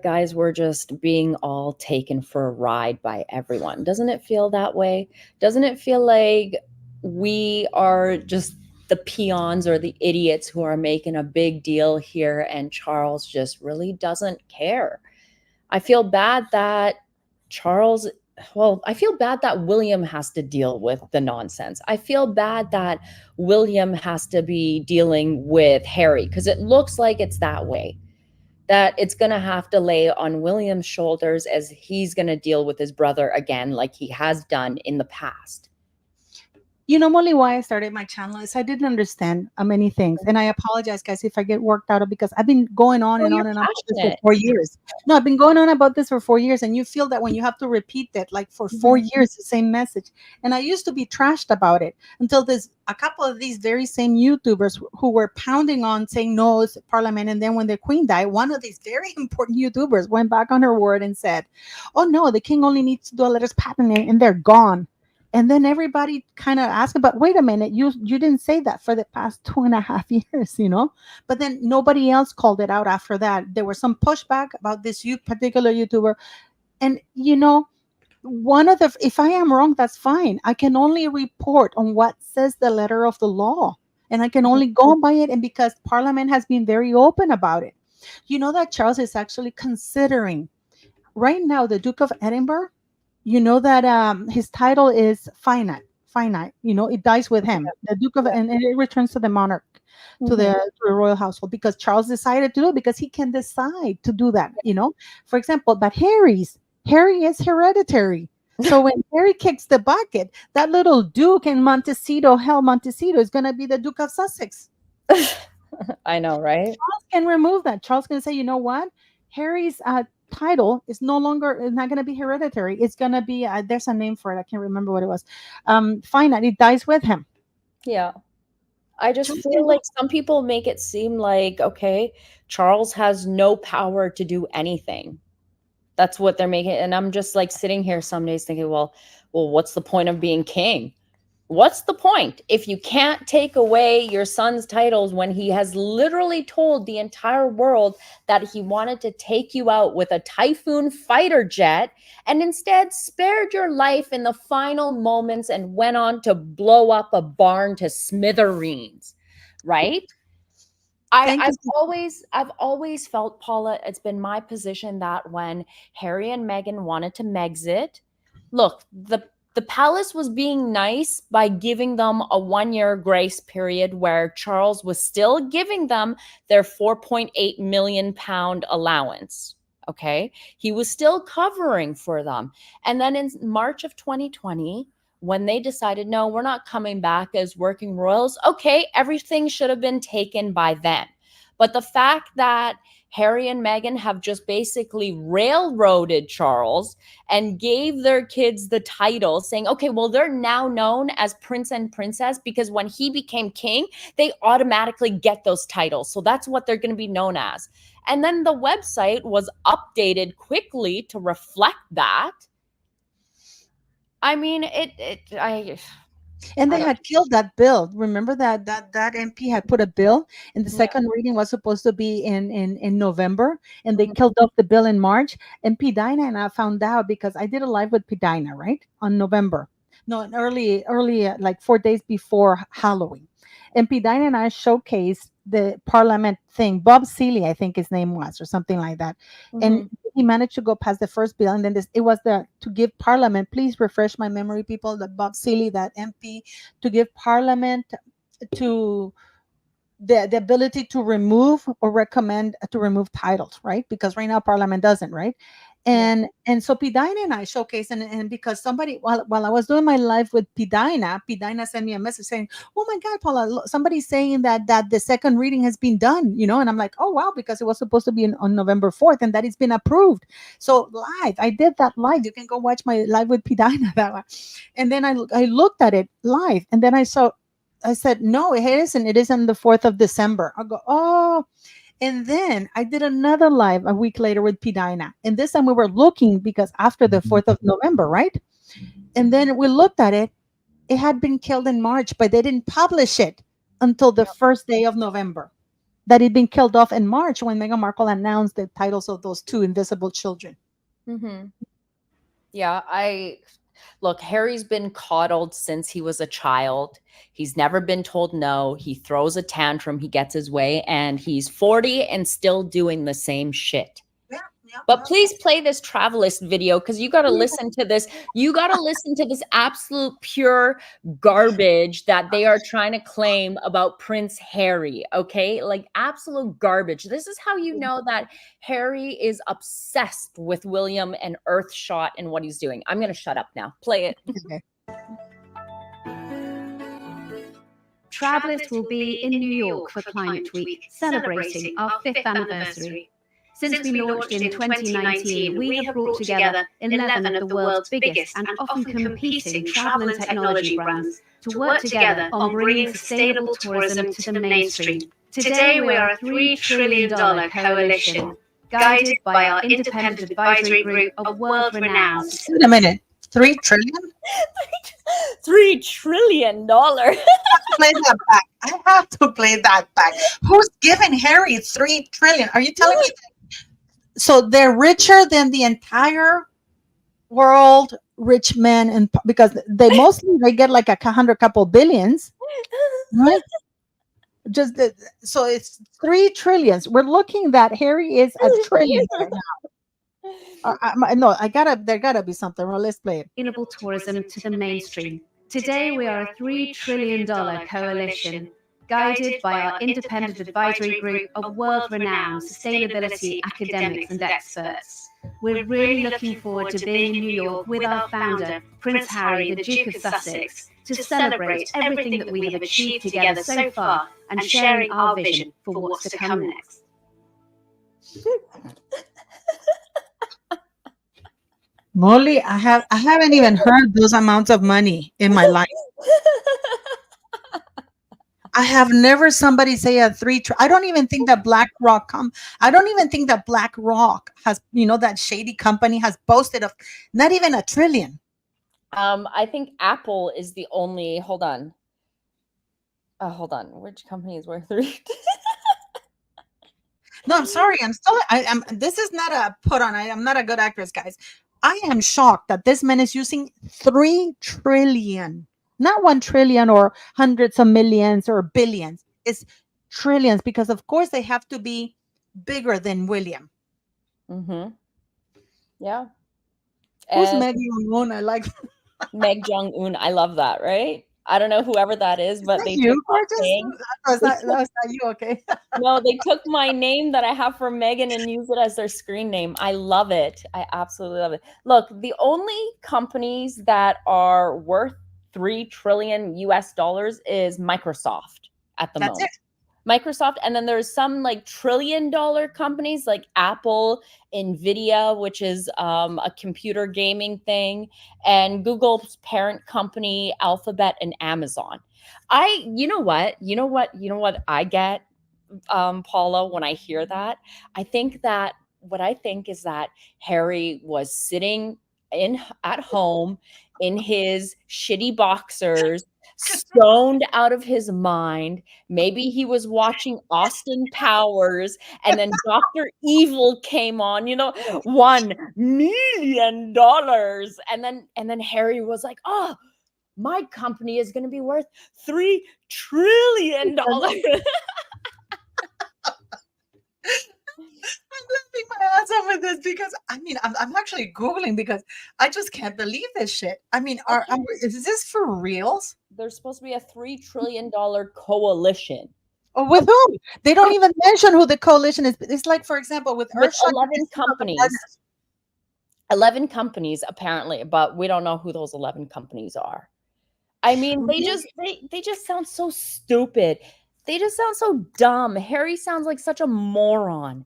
guys, we're just being all taken for a ride by everyone. Doesn't it feel that way? Doesn't it feel like we are just the peons or the idiots who are making a big deal here and Charles just really doesn't care? I feel bad that I feel bad that William has to deal with the nonsense. I feel bad that William has to be dealing with Harry because it looks like it's that way. That it's going to have to lay on William's shoulders as he's going to deal with his brother again like he has done in the past. Molly, why I started my channel is I didn't understand many things. And I apologize, guys, if I get worked out because I've been going on and on and on about this for 4 years. No, I've been going on about this for 4 years. And you feel that when you have to repeat that, like for 4 years, the same message. And I used to be trashed about it until a couple of these very same YouTubers who were pounding on saying, no, it's Parliament. And then when the Queen died, one of these very important YouTubers went back on her word and said, oh, no, the king only needs to do a letters patent and they're gone. And then everybody kind of asked, but wait a minute, you didn't say that for the past 2.5 years, But then nobody else called it out after that. There was some pushback about this particular YouTuber. And, if I am wrong, that's fine. I can only report on what says the letter of the law. And I can only go by it. And because Parliament has been very open about it. You know that Charles is actually considering right now the Duke of Edinburgh. You know that his title is finite. It dies with him. The Duke of, and it returns to the monarch, to the royal household, because Charles decided to do it because he can decide to do that. For example, but Harry is hereditary. So when Harry kicks the bucket, that little Duke in Montecito is going to be the Duke of Sussex. I know, right? Charles can remove that. Charles can say, you know what, Harry's title is not going to be hereditary. It's going to be there's a name for it. I can't remember what it was. Finite. It dies with him. Yeah. I just feel like some people make it seem like, okay, Charles has no power to do anything. That's what they're making. And I'm just like sitting here some days thinking, well, what's the point of being king? What's the point if you can't take away your son's titles when he has literally told the entire world that he wanted to take you out with a Typhoon fighter jet and instead spared your life in the final moments and went on to blow up a barn to smithereens, right? I've always felt, Paula, it's been my position that when Harry and Meghan wanted to Megxit, look, the palace was being nice by giving them a 1-year grace period where Charles was still giving them their £4.8 million allowance. Okay. He was still covering for them. And then in March of 2020, when they decided, no, we're not coming back as working royals. Okay. Everything should have been taken by then. But the fact that Harry and Meghan have just basically railroaded Charles and gave their kids the title saying, okay, well, they're now known as prince and princess because when he became king, they automatically get those titles. So that's what they're going to be known as. And then the website was updated quickly to reflect that. I mean, and they had killed that bill. Remember that MP had put a bill, and the second reading was supposed to be in November, and they killed off the bill in March. And P. Dinah and I found out because I did a live with P. Dinah, right, on November. No, early, like 4 days before Halloween. And P. Dine and I showcased the parliament thing. Bob Seeley, I think his name was, or something like that. And he managed to go past the first bill. And then it was to give parliament, please refresh my memory, people, that Bob Seeley, that MP, to give parliament to the ability to remove or recommend to remove titles, right? Because right now parliament doesn't, right? And so Pidina and I showcased, and because somebody, while I was doing my live with Pidina sent me a message saying, "Oh my God, Paula, somebody's saying that the second reading has been done," and I'm like, "Oh wow," because it was supposed to be on November 4th, and that it's been approved. So live, I did that live. You can go watch my live with Pidina that one. And then I looked at it live, and then I said, "No, it isn't. It is on the 4th of December." I go, "Oh." And then I did another live a week later with Pidina. And this time we were looking because after the 4th of November, right? And then we looked at it. It had been killed in March, but they didn't publish it until the first day of November. That had been killed off in March when Meghan Markle announced the titles of those two invisible children. Yeah, look, Harry's been coddled since he was a child. He's never been told no. He throws a tantrum, he gets his way, and he's 40 and still doing the same shit. But please play this Travelist video, because you got to listen to this. You got to listen to this absolute pure garbage that they are trying to claim about Prince Harry, okay? Like absolute garbage. This is how you know that Harry is obsessed with William and Earthshot and what he's doing. I'm going to shut up now. Play it. Okay. Travelist will be in New York for Climate Week, celebrating our 5th anniversary. Since we launched in 2019, we have brought together 11 of the world's biggest and often competing travel and technology brands to work together on bringing sustainable tourism to the mainstream. Today, we are a $3 trillion coalition, guided by our independent advisory group of world-renowned. Wait a minute. 3 trillion? $3 trillion. Play that back. I have to play that back. Who's giving Harry 3 trillion? Are you telling me? So they're richer than the entire world, rich men, and because they get like a couple billions, right? So it's 3 trillions. We're looking that Harry is a trillion right now. There gotta be something. Well, let's play it. Sustainable tourism to the mainstream. Today, we are a $3 trillion coalition, guided by our independent advisory group of world-renowned sustainability academics and experts. We're really looking forward to being in New York with our founder, Prince Harry, the Duke of Sussex, to celebrate everything that we have achieved together so far and sharing our vision for what's to come next. Molly, I haven't even heard those amounts of money in my life. I have never somebody say a 3. I don't even think that BlackRock has, that shady company has boasted of not even $1 trillion. I think Apple is the only. Hold on. Which company is worth 3? No, I'm sorry. This is not a put on. I'm not a good actress, guys. I am shocked that this man is using 3 trillion. Not 1 trillion or hundreds of millions or billions. It's trillions, because of course they have to be bigger than William. Yeah. Who's Meg Jong-un? I like Meg Jong-un. I love that, right? I don't know whoever that is, but they took my name. That was not you, okay? No, they took my name that I have for Megan and used it as their screen name. I love it. I absolutely love it. Look, the only companies that are worth $3 trillion US is Microsoft at the moment. Microsoft, and then there's some like $1 trillion companies like Apple, Nvidia, which is a computer gaming thing, and Google's parent company, Alphabet, and Amazon. You know what I get, Paula, when I hear that? What I think is that Harry was sitting at home in his shitty boxers, stoned out of his mind. Maybe he was watching Austin Powers, and then Dr. Evil came on, $1 million. And then Harry was like, oh, my company is going to be worth $3 trillion. I'm laughing my ass off with this because I mean I'm actually Googling because I just can't believe this shit. I mean, is this for reals? There's supposed to be a $3 trillion coalition. Or with whom? They don't even mention who the coalition is. It's like, for example, with 11 companies. 11 companies apparently, but we don't know who those 11 companies are. I mean, they just sound so stupid. They just sound so dumb. Harry sounds like such a moron.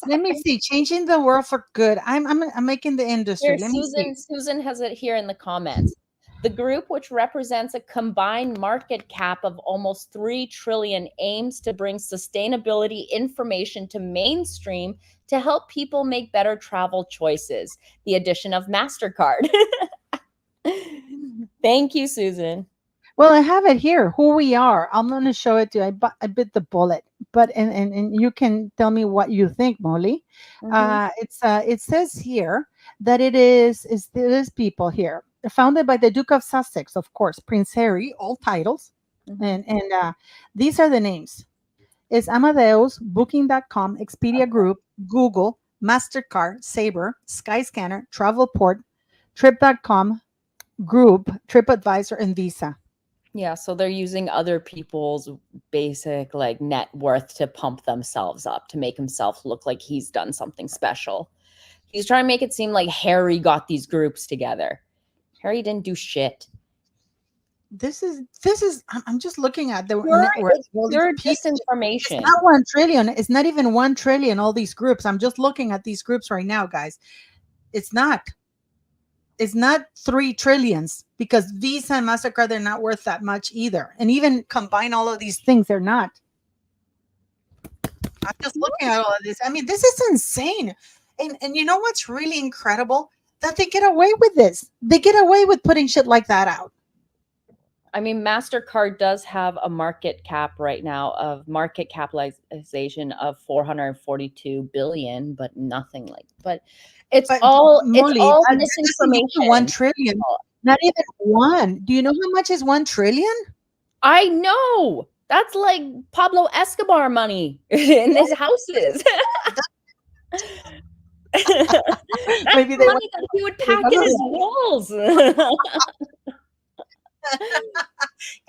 Let me see. Changing the world for good. I'm making the industry. Here, Susan has it here in the comments. The group, which represents a combined market cap of almost 3 trillion, aims to bring sustainability information to mainstream to help people make better travel choices. The addition of MasterCard. Thank you, Susan. Well, I have it here. Who we are. I'm going to show it to you. I bit the bullet, but and you can tell me what you think, Molly. It says here that it is people here founded by the Duke of Sussex, of course, Prince Harry, all titles, and these are the names. It's Amadeus, Booking.com, Expedia Group, Google, MasterCard, Sabre, Skyscanner, Travelport, Trip.com, Group, TripAdvisor, and Visa. Yeah, so they're using other people's basic like net worth to pump themselves up, to make himself look like he's done something special. He's trying to make it seem like Harry got these groups together. Harry didn't do shit. This is I'm just looking at the network. Disinformation. It's not 1 trillion. It's not even 1 trillion, all these groups. I'm just looking at these groups right now, guys. It's not 3 trillions because Visa and MasterCard, they're not worth that much either. And even combine all of these things, they're not. I'm just looking at all of this. I mean, this is insane. And you know what's really incredible? That they get away with this. They get away with putting shit like that out. I mean, MasterCard does have a market cap right now of market capitalization of 442 billion, but nothing like, it's all misinformation. 1 trillion, not even one. Do you know how much is 1 trillion? I know. That's like Pablo Escobar money in his houses. Maybe they money that he would pack in his walls.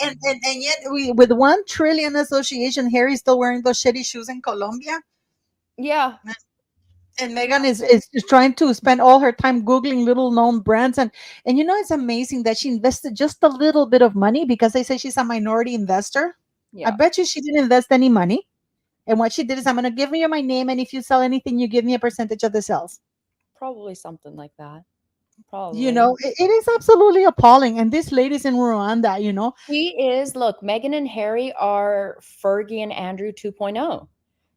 and yet with 1 trillion association, Harry's still wearing those shitty shoes in Colombia. Yeah. And Meghan is trying to spend all her time Googling little known brands. And you know, it's amazing that she invested just a little bit of money because they say she's a minority investor. Yeah. I bet you she didn't invest any money. And what she did is, I'm going to give you my name. And if you sell anything, you give me a percentage of the sales. Probably something like that. Probably. You know, it is absolutely appalling. And this lady's in Rwanda, you know. She is, look, Meghan and Harry are Fergie and Andrew 2.0.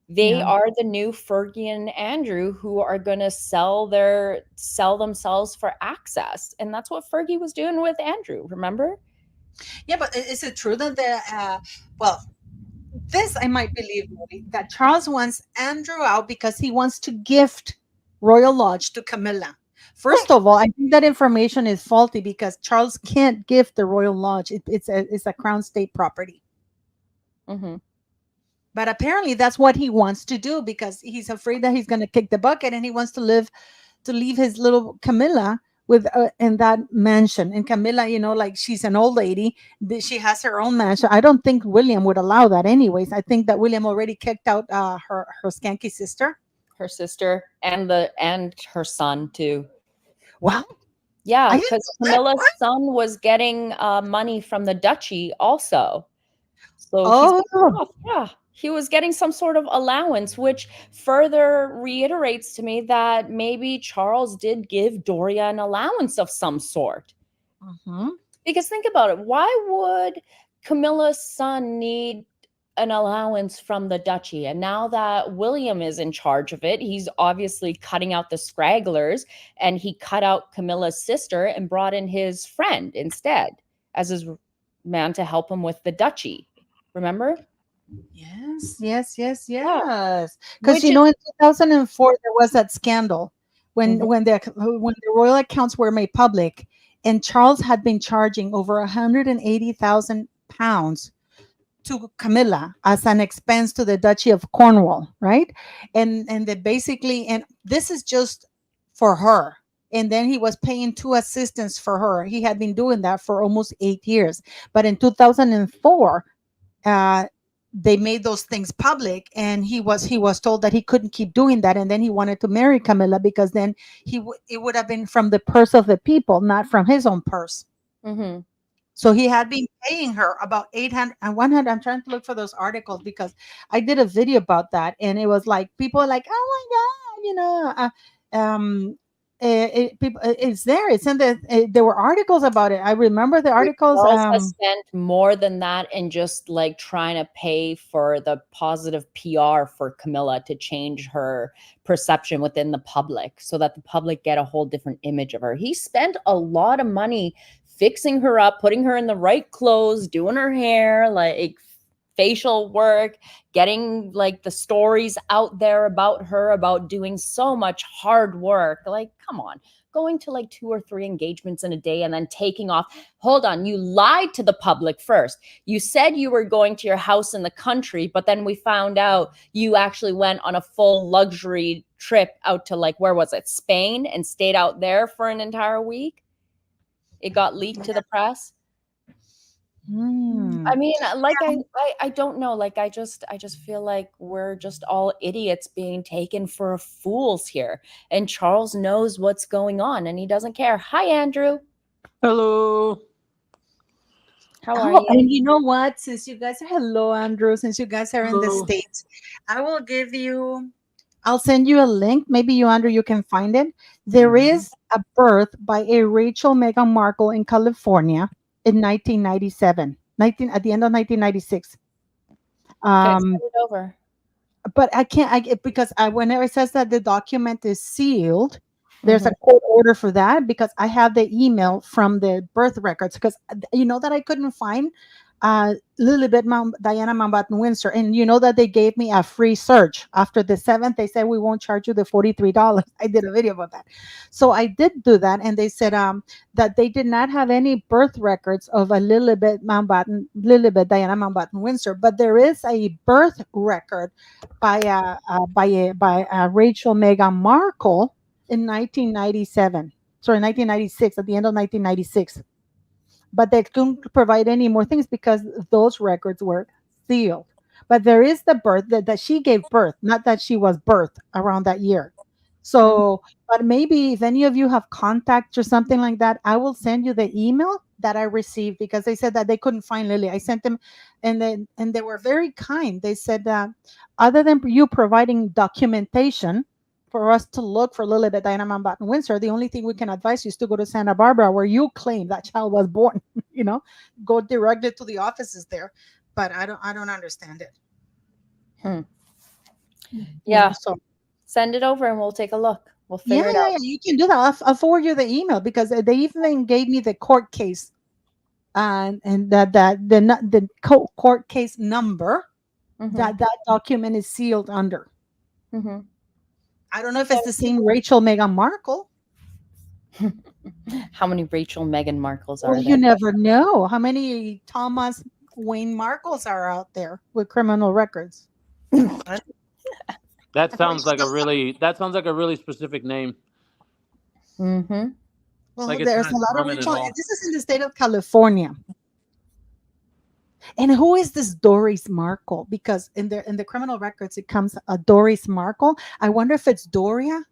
They are the new Fergie and Andrew who are going to sell themselves for access. And that's what Fergie was doing with Andrew, remember? Yeah, but is it true that this I might believe, that Charles wants Andrew out because he wants to gift Royal Lodge to Camilla. First of all, I think that information is faulty because Charles can't gift the Royal Lodge. It's a Crown State property. But apparently that's what he wants to do because he's afraid that he's going to kick the bucket and he wants to leave his little Camilla with in that mansion. And Camilla, you know, like she's an old lady, she has her own mansion. I don't think William would allow that anyways. I think that William already kicked out her skanky sister. Her sister and her son too. Wow. Yeah, because Camilla's son was getting money from the duchy also. So he was getting some sort of allowance, which further reiterates to me that maybe Charles did give Doria an allowance of some sort. Because think about it. Why would Camilla's son need an allowance from the duchy? And now that William is in charge of it, he's obviously cutting out the scragglers, and he cut out Camilla's sister and brought in his friend instead as his man to help him with the duchy. Remember? Yes. Because you know, in 2004 there was that scandal when the royal accounts were made public, And Charles had been charging over 180,000 pounds to Camilla as an expense to the Duchy of Cornwall, right? And they basically, and this is just for her. And then he was paying two assistants for her. He had been doing that for almost 8 years. But in 2004, they made those things public, and he was told that he couldn't keep doing that, and then he wanted to marry Camilla because then it would have been from the purse of the people, not from his own purse. Mm-hmm. So he had been paying her about 800 and 100. I'm trying to look for those articles because I did a video about that, and it was like people are like, "Oh my god," it's there. It's in the. There were articles about it. I remember the articles. Charles has spent more than that in just like trying to pay for the positive PR for Camilla to change her perception within the public, so that the public get a whole different image of her. He spent a lot of money fixing her up, putting her in the right clothes, doing her hair, like facial work, getting like the stories out there about her, about doing so much hard work. Like, come on, going to like 2 or 3 engagements in a day and then taking off. Hold on, you lied to the public first. You said you were going to your house in the country, but then we found out you actually went on a full luxury trip out to like, where was it? Spain, and stayed out there for an entire week. It got leaked to the press. I mean, like I don't know. Like I just feel like we're just all idiots being taken for fools here. And Charles knows what's going on, and he doesn't care. Hi, Andrew. Hello. How are you? And you know what? Since you guys are hello, Andrew. Since you guys are in the States, I'll send you a link. Maybe you, Andrew, you can find it. There is a birth by a Rachel Meghan Markle in California in 1997, at the end of 1996. Okay, send it over. But I can't, because whenever it says that the document is sealed, there's a court order for that, because I have the email from the birth records, because you know that I couldn't find Lilibet Diana Mountbatten Windsor, and you know that they gave me a free search after the 7th. They said we won't charge you the $43. I did a video about that, so I did do that, and they said that they did not have any birth records of a Lilibet Diana Mountbatten Windsor, but there is a birth record by Rachel Meghan Markle in 1997. Sorry, 1996, at the end of 1996. But they couldn't provide any more things because those records were sealed. But there is the birth that she gave birth, not that she was birthed around that year. So, but maybe if any of you have contacts or something like that, I will send you the email that I received, because they said that they couldn't find Lily. I sent them, and they were very kind. They said that other than you providing documentation for us to look for Lilibet Diana Mountbatten Windsor, the only thing we can advise you is to go to Santa Barbara, where you claim that child was born. Go directly to the offices there. But I don't understand it. Yeah. So send it over and we'll take a look. We'll figure it out. Yeah, you can do that. I'll forward you the email, because they even gave me the court case, and the court case number that document is sealed under. I don't know if it's the same Rachel Meghan Markle. How many Rachel Meghan Markles are there? You never know. How many Thomas Wayne Markles are out there with criminal records? That sounds like a really specific name. Well, Like there's a lot of Rachel. This is in the state of California. And who is this Doris Markle? Because in the criminal records, it comes a Doris Markle. I wonder if it's Doria.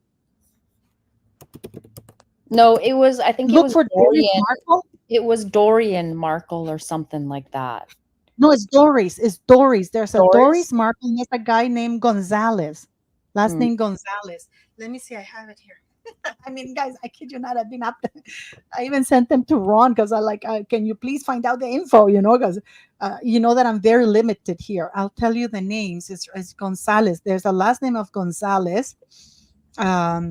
No, it was. I think Look it was for Dorian. Doris Markle. It was Dorian Markle or something like that. No, it's Doris. It's Doris. There's a Doris Markle. And there's a guy named Gonzalez. Last name Gonzalez. Let me see. I have it here. I mean, guys, I kid you not. I've been up there. I even sent them to Ron, because I like, can you please find out the info? Because you know that I'm very limited here. I'll tell you the names. It's Gonzalez. There's a last name of Gonzalez. I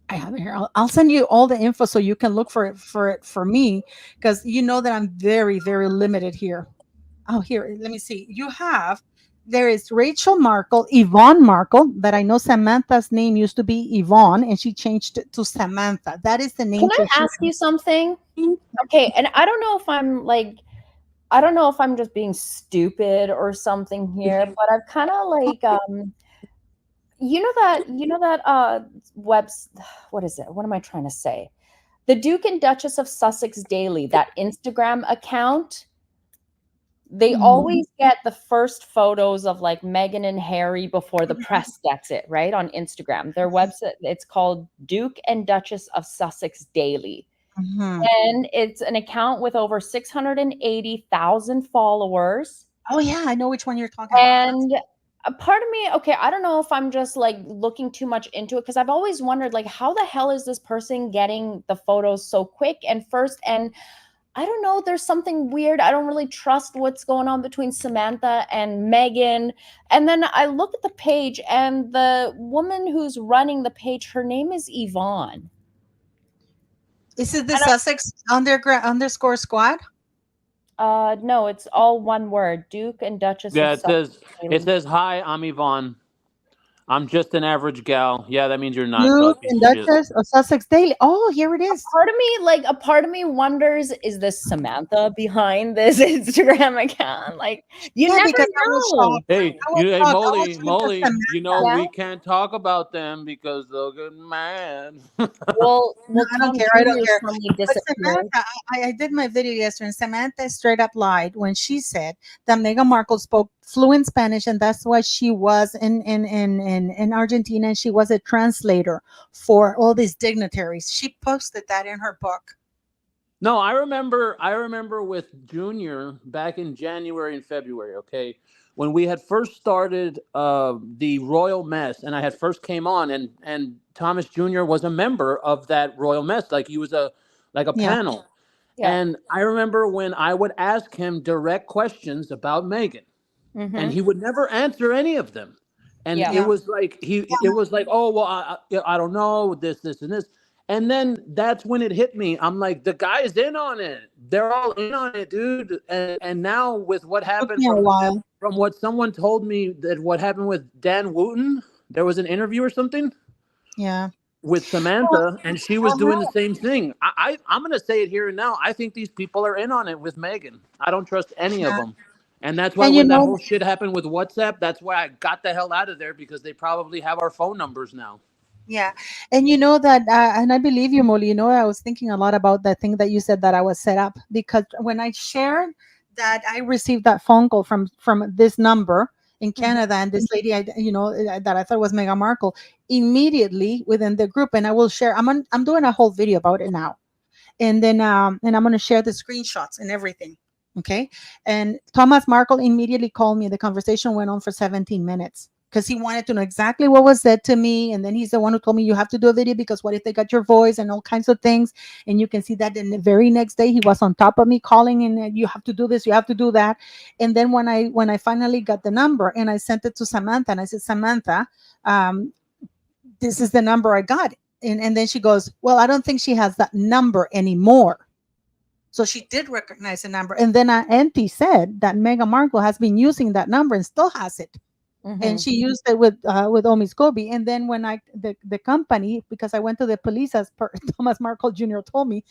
have it here. I'll send you all the info so you can look for it for me, because you know that I'm very, very limited here. Oh, here. Let me see. You have There is Rachel Markle, Yvonne Markle, that I know Samantha's name used to be Yvonne, and she changed it to Samantha. That is the name. Can I ask you something? Okay, and I don't know if I don't know if I'm just being stupid or something here, but I've kind of like you know that webs what is it? What am I trying to say? The Duke and Duchess of Sussex Daily, that Instagram account, they always get the first photos of like Meghan and Harry before the press gets it, right? On Instagram. Their website, it's called Duke and Duchess of Sussex Daily. And it's an account with over 680,000 followers. Oh yeah, I know which one you're talking about. And a part of me, okay, I don't know if I'm just like looking too much into it, because I've always wondered, like, how the hell is this person getting the photos so quick and first? And I don't know, there's something weird. I don't really trust what's going on between Samantha and Meghan. And then I look at the page, and the woman who's running the page, her name is Yvonne. Is it the Sussex underscore squad? No, it's all one word. Duke and Duchess. Yeah, of it says, "Hi, I'm Yvonne. I'm just an average gal." Yeah, that means you're not. Duke and Duchess of Sussex Daily. Oh, here it is. A part of me wonders, is this Samantha behind this Instagram account? Like, you never know. Hey, Molly, you know, we can't talk about them because they'll get mad. Well, I don't care. I don't care. But Samantha, I did my video yesterday, and Samantha straight up lied when she said that Meghan Markle spoke fluent Spanish, and that's why she was in Argentina, and she was a translator for all these dignitaries. She posted that in her book. No, I remember with Junior back in January and February, okay, when we had first started the Royal Mess, and I had first came on, and Thomas Jr. was a member of that Royal Mess, like he was a panel. Yeah. And I remember when I would ask him direct questions about Meghan, and he would never answer any of them. And it was like it was like, oh well, I don't know this and this. And then that's when it hit me. I'm like, the guy's in on it. They're all in on it, dude. And now with what happened from what someone told me, that what happened with Dan Wooten, there was an interview or something. Yeah. With Samantha, and she was doing the same thing. I'm going to say it here and now. I think these people are in on it with Meghan. I don't trust any of them. And that's why when that whole shit happened with WhatsApp, that's why I got the hell out of there, because they probably have our phone numbers now. Yeah. And you know that, and I believe you, Molly, you know, I was thinking a lot about that thing that you said that I was set up, because when I shared that I received that phone call from this number in Canada, and this lady, that I thought was Meghan Markle, immediately within the group, and I will share, I'm doing a whole video about it now. And then, and I'm going to share the screenshots and everything. Okay. And Thomas Markle immediately called me. The conversation went on for 17 minutes. Because he wanted to know exactly what was said to me. And then he's the one who told me, you have to do a video, because what if they got your voice and all kinds of things. And you can see that in the very next day, he was on top of me calling, and you have to do this, you have to do that. And then when I finally got the number, and I sent it to Samantha, and I said, Samantha, this is the number I got. And then she goes, well, I don't think she has that number anymore. So she did recognize the number. And then Auntie said that Meghan Markle has been using that number and still has it. And she used it with Omi Scobie. And then when the company, because I went to the police, as Thomas Markle Jr. told me,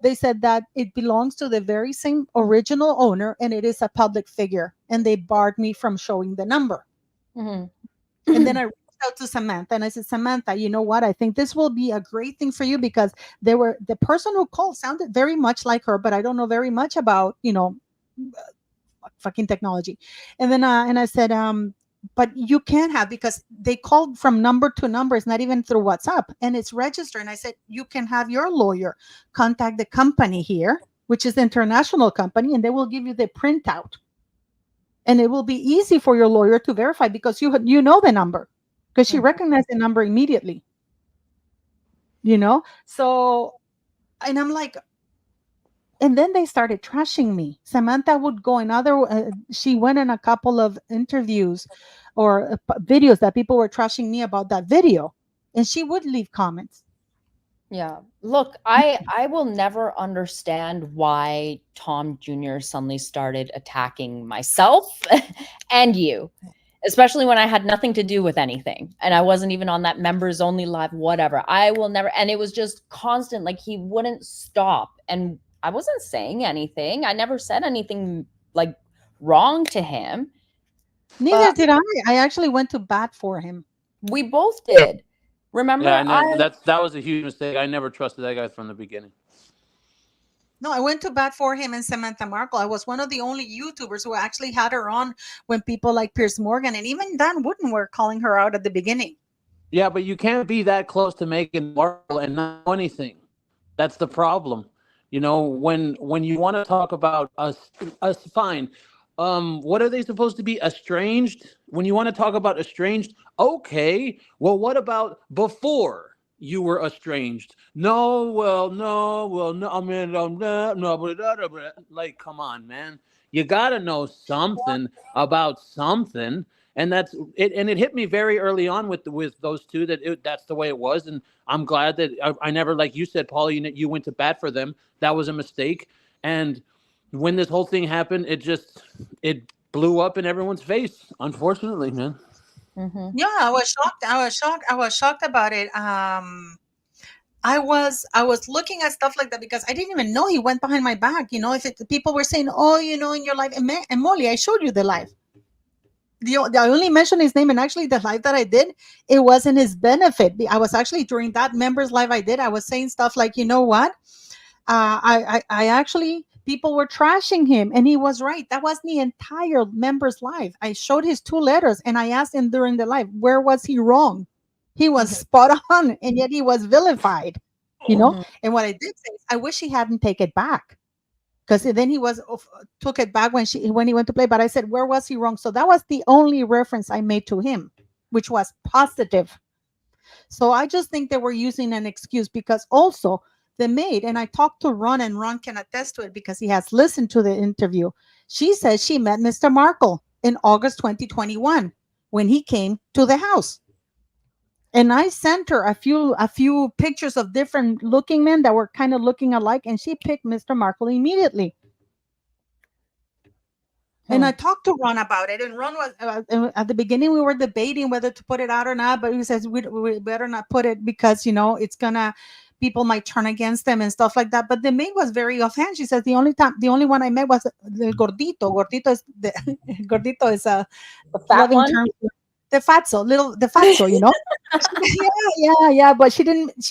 they said that it belongs to the very same original owner, and it is a public figure, and they barred me from showing the number. And then I reached out to Samantha, and I said, Samantha, you know what? I think this will be a great thing for you, because the person who called sounded very much like her, but I don't know very much about, fucking technology. And then and I said, but you can have, because they called from number to number. It's not even through WhatsApp, and it's registered. And I said, you can have your lawyer contact the company here, which is the international company, and they will give you the printout. And it will be easy for your lawyer to verify, because you know the number, because she recognized the number immediately. So, and I'm like, and then they started trashing me. Samantha would go she went in a couple of interviews or videos that people were trashing me about that video, and she would leave comments. Yeah. Look, I will never understand why Tom Jr. suddenly started attacking myself and you. especially when I had nothing to do with anything and I wasn't even on that members only live, whatever. I will never, and it was just constant, like he wouldn't stop. And I wasn't saying anything. I never said anything like wrong to him. Neither did I. I actually went to bat for him. We both did. Remember? Yeah, that was a huge mistake. I never trusted that guy from the beginning. No, I went to bat for him and Samantha Markle. I was one of the only YouTubers who actually had her on when people like Piers Morgan and even Dan Wooden were calling her out at the beginning. Yeah, but you can't be that close to Meghan Markle and not know anything. That's the problem. You know, when you want to talk about us fine. What are they supposed to be? Estranged? When you want to talk about estranged, okay. Well, what about before you were estranged? No. I mean, no. Like, come on, man. You got to know something about something. And that's it. And it hit me very early on with those two that's the way it was. And I'm glad that I never, like you said, Paula, you went to bat for them. That was a mistake. And when this whole thing happened, it blew up in everyone's face, unfortunately, man. Mm-hmm. Yeah, I was shocked about it. I was looking at stuff like that because I didn't even know he went behind my back. You know, people were saying, oh, you know, in your life, and Molly, I showed you the live. I only mentioned his name, and actually the live that I did, it wasn't his benefit. I was actually, during that members live I did, I was saying stuff like, you know what? I actually, people were trashing him, and he was right. That was the entire members live. I showed his 2 letters, and I asked him during the live, where was he wrong? He was spot on, and yet he was vilified, you know? Mm-hmm. And what I did say is, I wish he hadn't taken it back. Because then he took it back when he went to play. But I said, where was he wrong? So that was the only reference I made to him, which was positive. So I just think they were using an excuse because also the maid, and I talked to Ron, and Ron can attest to it because he has listened to the interview. She says she met Mr. Markle in August 2021 when he came to the house. And I sent her a few pictures of different looking men that were kind of looking alike, and she picked Mr. Markle immediately. And I talked to Ron about it, and Ron was at the beginning we were debating whether to put it out or not, but he says we better not put it because, you know, people might turn against them and stuff like that. But the maid was very offhand. She says the only one I met was the gordito. Gordito is a loving one? term. The fatso, you know? yeah. But she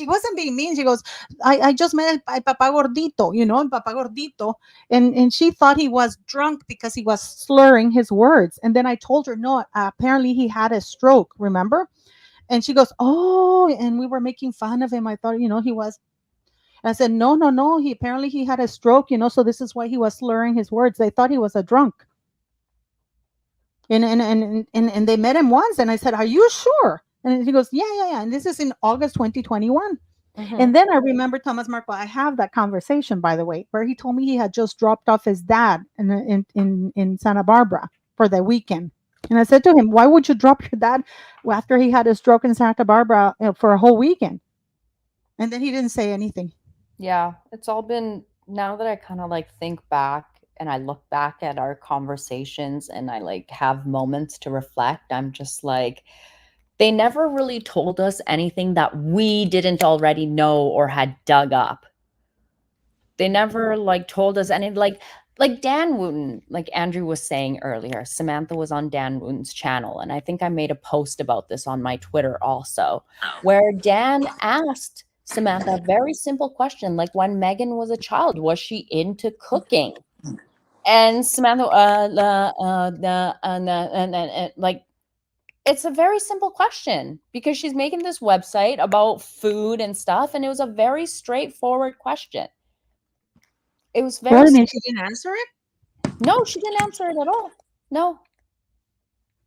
wasn't being mean. She goes, I just met Papa Gordito, you know, Papa Gordito. And she thought he was drunk because he was slurring his words. And then I told her, no, apparently he had a stroke, remember? And she goes, oh, and we were making fun of him. I thought, you know, he was. I said, no, he had a stroke, you know, so this is why he was slurring his words. They thought he was a drunk. And they met him once, and I said, are you sure? And he goes, yeah. And this is in August 2021. Mm-hmm. And then I remember Thomas Markle. I have that conversation, by the way, where he told me he had just dropped off his dad in Santa Barbara for the weekend. And I said to him, why would you drop your dad after he had a stroke in Santa Barbara for a whole weekend? And then he didn't say anything. Yeah, it's all been, now that I kind of like think back, and I look back at our conversations and I like have moments to reflect, I'm just like, they never really told us anything that we didn't already know or had dug up. They never like told us any, like Dan Wooten, like Andrew was saying earlier, Samantha was on Dan Wooten's channel. And I think I made a post about this on my Twitter also, where Dan asked Samantha a very simple question. Like, when Meghan was a child, was she into cooking? And Samantha, like, it's a very simple question because she's making this website about food and stuff, and it was a very straightforward question. It was very. Well, she didn't answer it? No, she didn't answer it at all. No,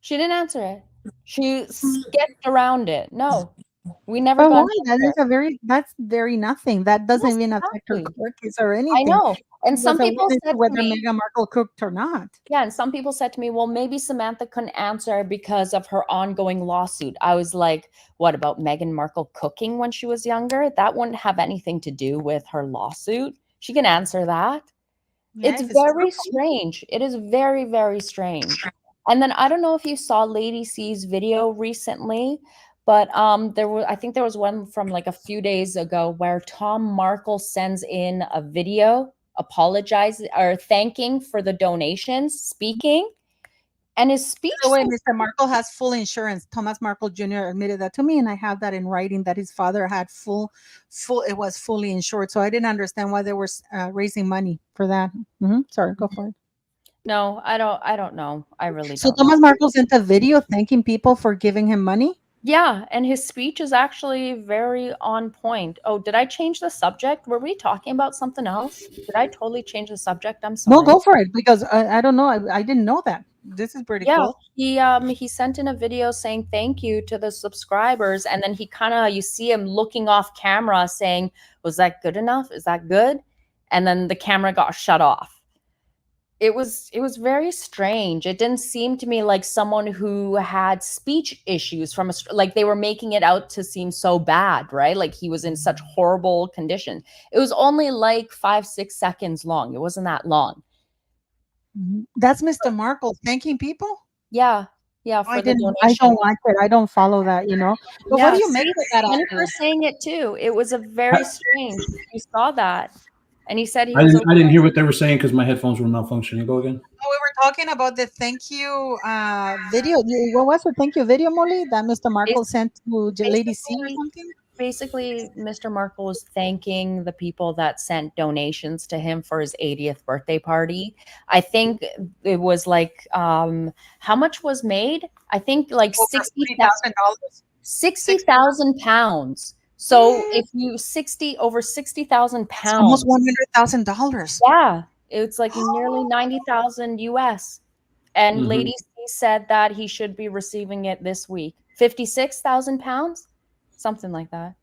she didn't answer it. She skipped around it. No, we never got. That's very nothing. That doesn't even affect her cookies or anything. I know. And some people said whether Meghan Markle cooked or not. Yeah, and some people said to me, well, maybe Samantha couldn't answer because of her ongoing lawsuit. I was like, what about Meghan Markle cooking when she was younger? That wouldn't have anything to do with her lawsuit. She can answer that. Yeah, it's very strange. It is very, very strange. And then I don't know if you saw Lady C's video recently, but I think there was one from like a few days ago where Tom Markle sends in a video apologizing or thanking for the donations, speaking, and his speech. By the way, Mr. Markle has full insurance. Thomas Markle Jr. admitted that to me, and I have that in writing that his father had it was fully insured. So I didn't understand why they were raising money for that. Sorry, go for it. No, I don't know. I really So don't Thomas know. Markle sent a video thanking people for giving him money? Yeah, and his speech is actually very on point. Oh, did I change the subject? Were we talking about something else? Did I totally change the subject? I'm sorry. No, go for it, because I don't know. I didn't know that. This is pretty Yeah, cool. he sent in a video saying thank you to the subscribers, and then he kind of, you see him looking off camera saying, "Was that good enough? Is that good?" And then the camera got shut off. It was very strange. It didn't seem to me like someone who had speech issues from like they were making it out to seem so bad, right? Like he was in such horrible condition. It was only like 5-6 seconds long. It wasn't that long. That's Mr. Markle thanking people? Yeah. Yeah, for the donation. I don't like it. I don't follow that, But what do you make of that? Jennifer saying it too. It was a very strange. You saw that. And he said I didn't hear what they were saying because my headphones were malfunctioning. Go again. Oh, we were talking about the thank you video. What was the thank you video, Molly, that Mr. Markle sent to Lady C or something? Basically, Mr. Markle was thanking the people that sent donations to him for his 80th birthday party. I think it was like, how much was made? I think like £60,000. So if you over 60,000 pounds, almost $100,000. Yeah, it's like nearly 90,000 US. And Lady C said that he should be receiving it this week. 56,000 pounds, something like that.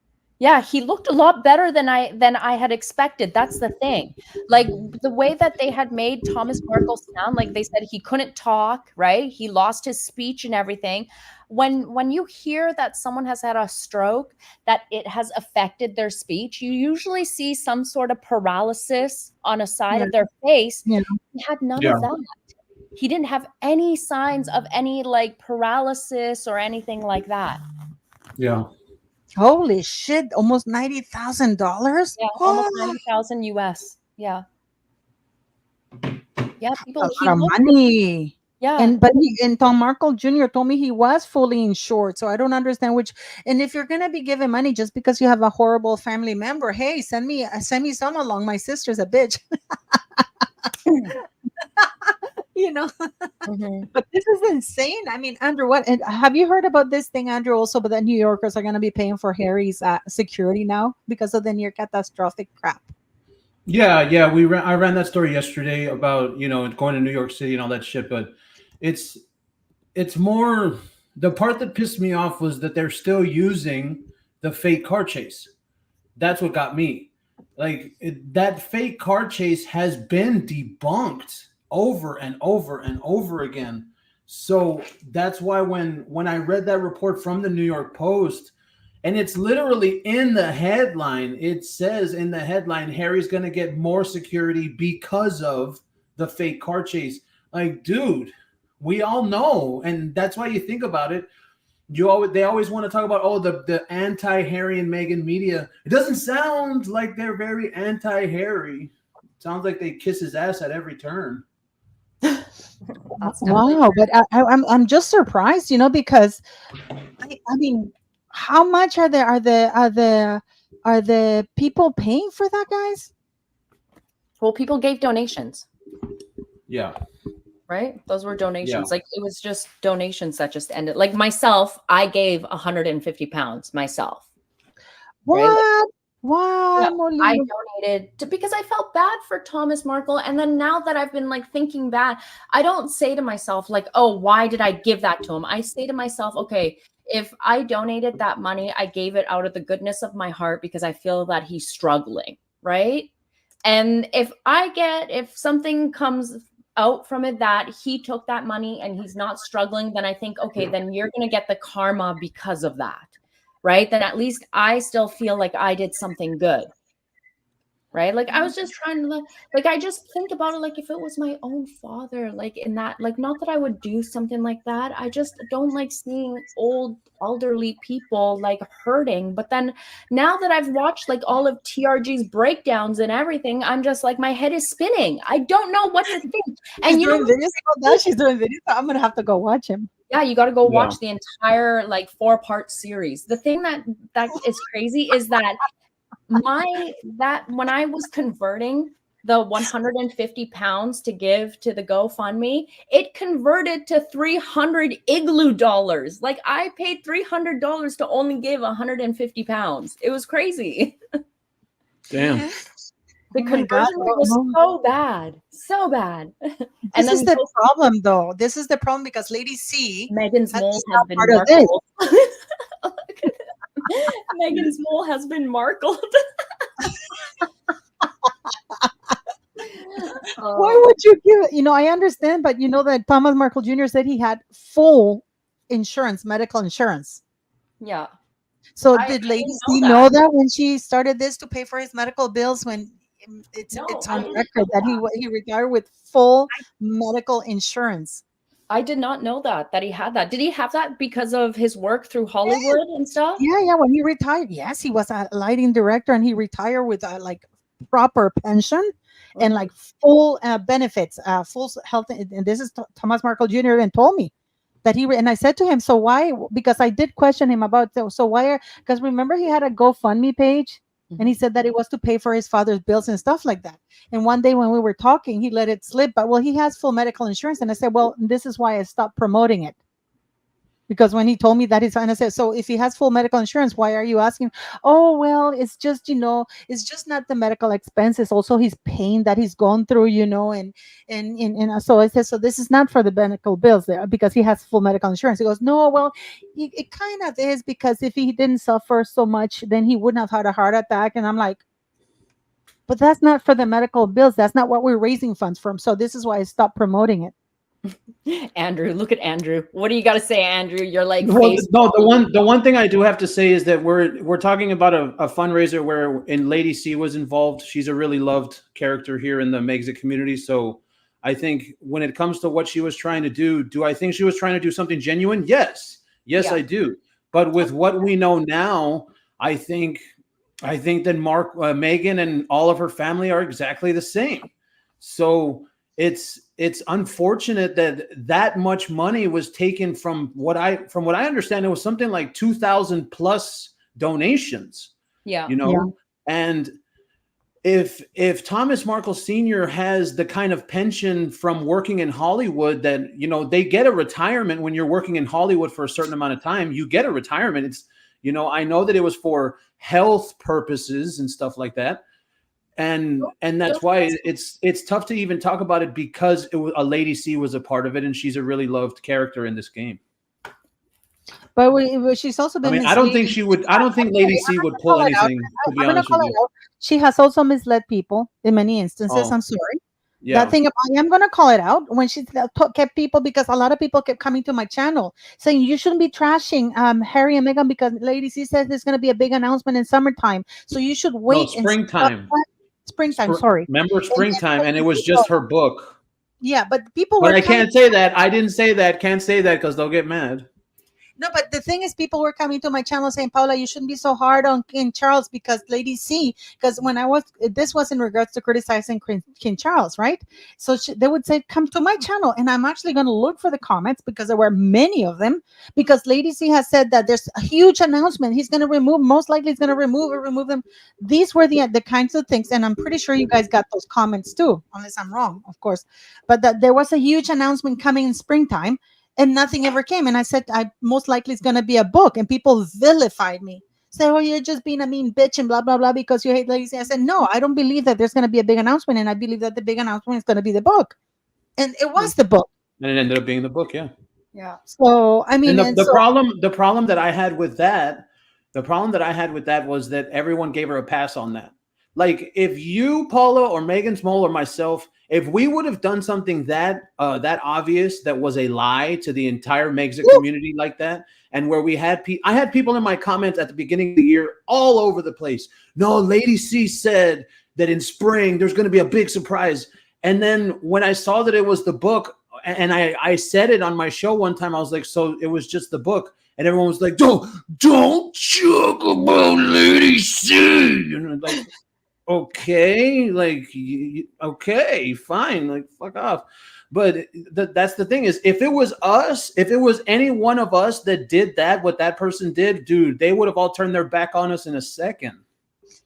Yeah, he looked a lot better than I had expected. That's the thing. Like the way that they had made Thomas Markle sound, like they said he couldn't talk, right? He lost his speech and everything. When you hear that someone has had a stroke, that it has affected their speech, you usually see some sort of paralysis on a side of their face. Yeah. He had none of that. He didn't have any signs of any like paralysis or anything like that. Yeah. Holy shit! Almost $90,000. Yeah, almost 90,000 US. Yeah. Yeah, people. A lot of money. Yeah. And Tom Markle Jr. told me he was fully insured, so I don't understand which. And if you're gonna be giving money just because you have a horrible family member, hey, send me some along. My sister's a bitch. But this is insane. I mean, Andrew, and have you heard about this thing, Andrew, also, but the New Yorkers are going to be paying for Harry's security now because of the near catastrophic crap? Yeah. I ran that story yesterday about, going to New York City and all that shit, but it's more, the part that pissed me off was that they're still using the fake car chase. That's what got me. Like that fake car chase has been debunked over and over and over again. So that's why when I read that report from the New York Post, and it's literally in the headline, it says in the headline, Harry's going to get more security because of the fake car chase. Like, dude, we all know. And that's why you think about it. They always want to talk about, the anti-Harry and Meghan media. It doesn't sound like they're very anti-Harry. It sounds like they kiss his ass at every turn. Wow, but I'm just surprised, because I mean, how much are the people paying for that, guys? Well, people gave donations. Yeah. Right? Those were donations. Yeah. Like it was just donations that just ended. Like myself, I gave 150 pounds myself. What? Right? Why? Yeah, I donated because I felt bad for Thomas Markle. And then now that I've been like thinking back, I don't say to myself like, oh, why did I give that to him? I say to myself, okay, if I donated that money, I gave it out of the goodness of my heart because I feel that he's struggling. Right. And if something comes out from it that he took that money and he's not struggling, then I think, okay, then you're going to get the karma because of that. Right? Then at least I still feel like I did something good. right? Like I was just trying to like I just think about it like if it was my own father, like in that, like not that I would do something like that. I just don't like seeing old elderly people like hurting. But then now that I've watched like all of TRG's breakdowns and everything, I'm just like my head is spinning. I don't know what to think. And She's you know doing videos about that. She's doing videos. I'm gonna have to go watch him. yeah, you got to go Yeah. watch the entire like 4-part series. The thing that is crazy is that when I was converting the 150 pounds to give to the GoFundMe, it converted to 300 igloo dollars. Like I paid $300 to only give 150 pounds. It was crazy. Damn. The Oh my God, conversion was so bad, so bad. This is the problem, though. This is the problem because Lady C, Megan's has mole to has stop been part of this. markled. Megan's mole has been markled. Why would you give it? You know, I understand, but you know that Thomas Markle Jr. said he had full insurance, medical insurance. Yeah. So I did Lady didn't C know know that. that when she started this to pay for his medical bills when it's No, it's I on didn't record that he retired with full medical insurance? I did not know that he had that. Did he have that because of his work through Hollywood and stuff? Yeah, when he retired, yes, he was a lighting director and he retired with like proper pension and like full benefits, full health. And this is Thomas Markle Jr. even told me that and I said to him, so why? Because I did question him about so why because remember he had a GoFundMe page and he said that it was to pay for his father's bills and stuff like that. And one day when we were talking, he let it slip, but well, he has full medical insurance. And I said, well, this is why I stopped promoting it. Because when he told me that, and I said, so if he has full medical insurance, why are you asking? Oh, well, it's just, it's just not the medical expenses, also his pain that he's gone through, and so I said, so this is not for the medical bills there because he has full medical insurance. He goes, no, well, it kind of is because if he didn't suffer so much, then he wouldn't have had a heart attack. And I'm like, but that's not for the medical bills. That's not what we're raising funds from. So this is why I stopped promoting it. Andrew, look at Andrew. What do you got to say, Andrew? You're like, well, no, the one thing I do have to say is that we're talking about a fundraiser where Lady C was involved. She's a really loved character here in the Megxit community. So I think when it comes to what she was trying to do I think she was trying to do something genuine? Yes, yeah. I do. But with what we know now, I think that Meghan and all of her family are exactly the same. So it's unfortunate that much money was taken from what I understand. It was something like 2,000 plus donations. Yeah. And if Thomas Markle Sr. has the kind of pension from working in Hollywood that, they get a retirement when you're working in Hollywood for a certain amount of time, you get a retirement. It's, I know that it was for health purposes and stuff like that. And that's why it's tough to even talk about it because a Lady C was a part of it and she's a really loved character in this game. But she's also been. I don't think Lady C would pull anything. To be honest with you, she has also misled people in many instances. Oh. I'm sorry. Yeah. That thing I'm going to call it out when she kept people, because a lot of people kept coming to my channel saying you shouldn't be trashing Harry and Meghan because Lady C says there's going to be a big announcement in summertime, so you should wait. No, springtime. Sorry. Remember springtime, and it was just her book. Yeah, but people. But I can't say that. I didn't say that. Can't say that because they'll get mad. No, but the thing is, people were coming to my channel saying, Paula, you shouldn't be so hard on King Charles because Lady C, because this was in regards to criticizing King Charles, right? So they would say, come to my channel. And I'm actually going to look for the comments because there were many of them, because Lady C has said that there's a huge announcement. He's going to most likely he's going to remove them. These were the kinds of things. And I'm pretty sure you guys got those comments too, unless I'm wrong, of course. But that there was a huge announcement coming in springtime. And nothing ever came. And I said, I most likely it's going to be a book. And people vilified me. Say, oh, you're just being a mean bitch and blah, blah, blah, because you hate Lady C. I said, no, I don't believe that there's going to be a big announcement. And I believe that the big announcement is going to be the book. And it was the book. And it ended up being the book, yeah. Yeah. So, I mean. And the problem that I had with that, was that everyone gave her a pass on that. Like, if you, Paula, or Megan's Mole, or myself, if we would have done something that obvious, that was a lie to the entire Megxit community like that, and where I had people in my comments at the beginning of the year all over the place. No, Lady C said that in spring there's going to be a big surprise. And then when I saw that it was the book, and I said it on my show one time, I was like, so it was just the book. And everyone was like, don't talk about Lady C. And like, okay, like, okay, fine, like, fuck off. But that's the thing is, if it was us, if it was any one of us that did that, what that person did, dude, they would have all turned their back on us in a second.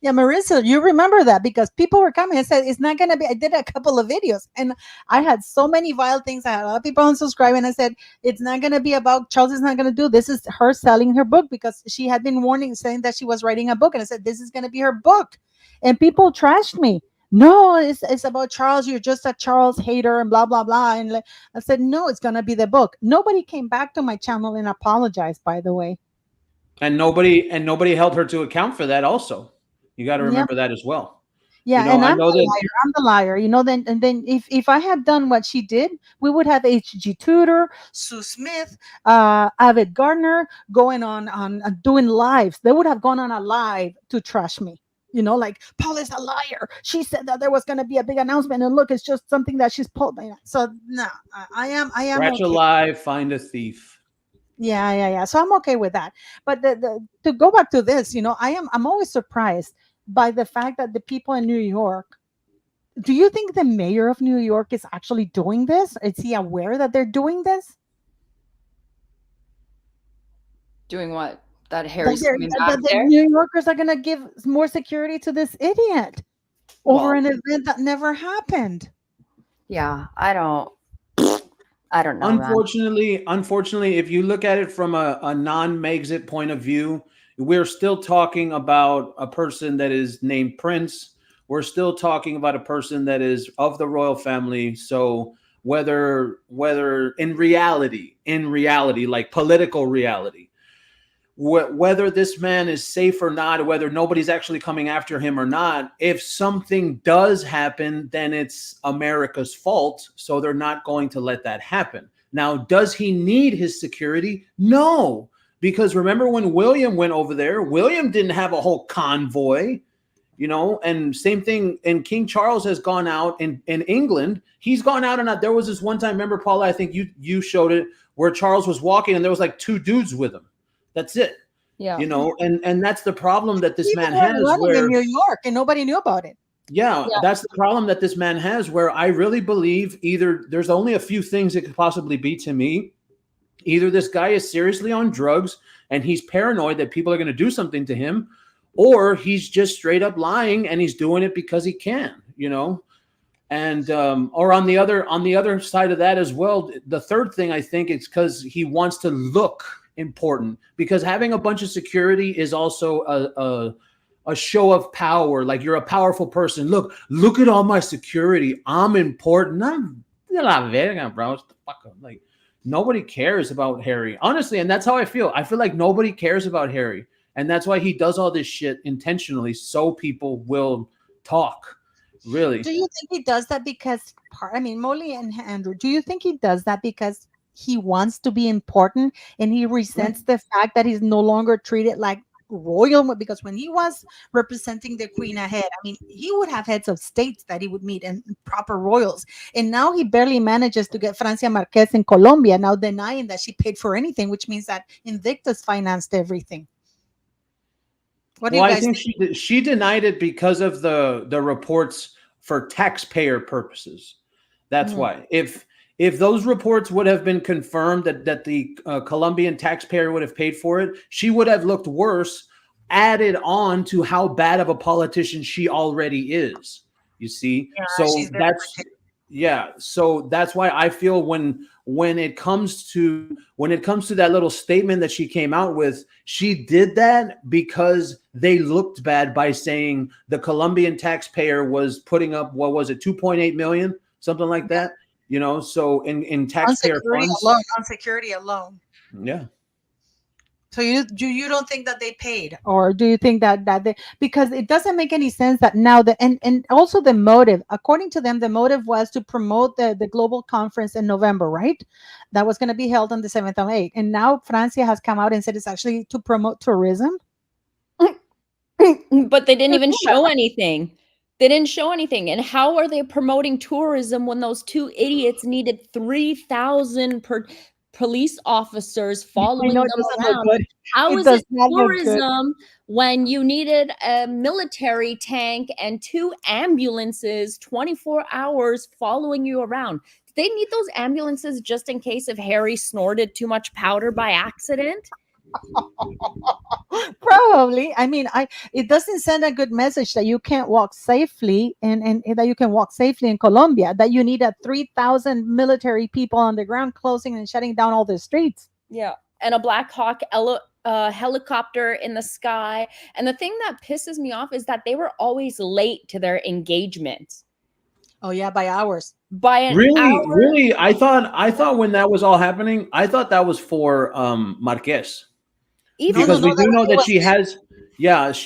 Yeah, Marissa, you remember that because people were coming and said it's not going to be. I did a couple of videos and I had so many vile things. I had a lot of people unsubscribe and I said it's not going to be about Charles is not going to do. This is her selling her book because she had been warning, saying that she was writing a book, and I said this is going to be her book, and people trashed me. No, it's about Charles. You're just a Charles hater and blah blah blah. And I said no, it's going to be the book. Nobody came back to my channel and apologized, by the way. And nobody held her to account for that. Also, you got to remember that as well. Yeah, and I'm the liar. You know, then if I had done what she did, we would have H.G. Tudor, Sue Smith, Avid Gardner going on doing lives. They would have gone on a live to trash me. You know, like Paula's a liar. She said that there was going to be a big announcement, and look, it's just something that she's pulled. So no, I am. Scratch a lie, find a thief. Yeah. So I'm okay with that. But to go back to this, you know, I'm always surprised by the fact that the people in New York. Do you think the mayor of New York is actually doing this? Is he aware that they're doing this? Doing what? That Harry's that New Yorkers are going to give more security to this idiot over an event that never happened. Yeah, I don't know. Unfortunately, if you look at it from a non-Megxit point of view, we're still talking about a person that is named Prince. We're still talking about a person that is of the royal family. So whether in reality, like political reality, whether this man is safe or not, whether nobody's actually coming after him or not, if something does happen, then it's America's fault. So they're not going to let that happen. Now, does he need his security? No, because remember when William went over there, William didn't have a whole convoy, you know, and same thing. And King Charles has gone out in England. He's gone out, and there was this one time, remember, Paula, I think you showed it, where Charles was walking and there was like 2 dudes with him. That's it. Yeah. You know, and that's the problem that this man has, where in New York and nobody knew about it. Yeah, that's the problem that this man has, where I really believe either there's only a few things that could possibly be to me. Either this guy is seriously on drugs and he's paranoid that people are going to do something to him, or he's just straight up lying and he's doing it because he can, you know. And or on the other side of that as well, the third thing I think is because he wants to look important, because having a bunch of security is also a show of power. Like, you're a powerful person. Look at all my security. I'm important. I'm la verga, bro. Like, nobody cares about Harry, honestly, and that's how I feel. I feel like nobody cares about Harry, and that's why he does all this shit intentionally, so people will talk. Really? Do you think he does that because? Molly and Andrew, do you think he does that because he wants to be important and he resents the fact that he's no longer treated like royal? Because when he was representing the queen ahead, he would have heads of states that he would meet and proper royals, and now he barely manages to get Francia Marquez in Colombia, now denying that she paid for anything, which means that Invictus financed everything. What do you guys think? She denied it because of the reports for taxpayer purposes. That's why. If those reports would have been confirmed that the Colombian taxpayer would have paid for it, she would have looked worse, added on to how bad of a politician she already is. You see? So that's why I feel when it comes to that little statement that she came out with, she did that because they looked bad by saying the Colombian taxpayer was putting up, what was it, 2.8 million, something like that. You know, so in taxpayer funds, on security alone. Yeah. So you don't think that they paid, or do you think that they, because it doesn't make any sense that now and also the motive, according to them, the motive was to promote the global conference in November, right? That was going to be held on the 7th and 8th, and now Francia has come out and said it's actually to promote tourism. But they didn't even show anything. They didn't show anything. And how are they promoting tourism when those two idiots needed 3,000 police officers following I know it them doesn't look around? good. How It is does it not look good. tourism when you needed a military tank and 2 ambulances 24 hours following you around? Did they need those ambulances just in case if Harry snorted too much powder by accident? Probably. I mean, it doesn't send a good message that you can't walk safely and that you can walk safely in Colombia, that you need a 3,000 military people on the ground closing and shutting down all the streets. Yeah. And a Black Hawk helicopter in the sky. And the thing that pisses me off is that they were always late to their engagement. Oh yeah, by hours. By an hour. Really, I thought when that was all happening, I thought that was for Marquez. Because we do know that she has,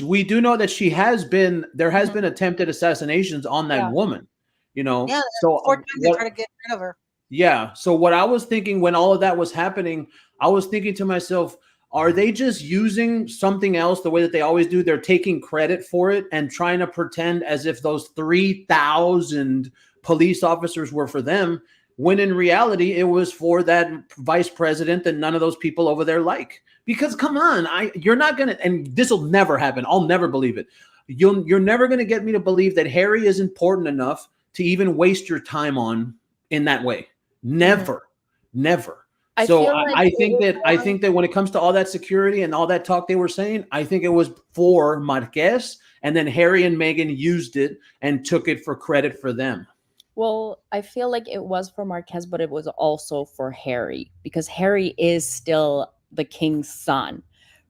we do know that she has been, there has been attempted assassinations on that woman, you know. Yeah, so 4 times they try to get rid of her. Yeah. So what I was thinking when all of that was happening, I was thinking to myself, are they just using something else the way that they always do? They're taking credit for it and trying to pretend as if those 3,000 police officers were for them, when in reality it was for that vice president that none of those people over there like. Because come on, you're not gonna, and this will never happen. I'll never believe it. You're never gonna get me to believe that Harry is important enough to even waste your time on in that way. Never, never. I think that when it comes to all that security and all that talk they were saying, I think it was for Marquez, and then Harry and Meghan used it and took it for credit for them. Well, I feel like it was for Marquez, but it was also for Harry, because Harry is still the king's son,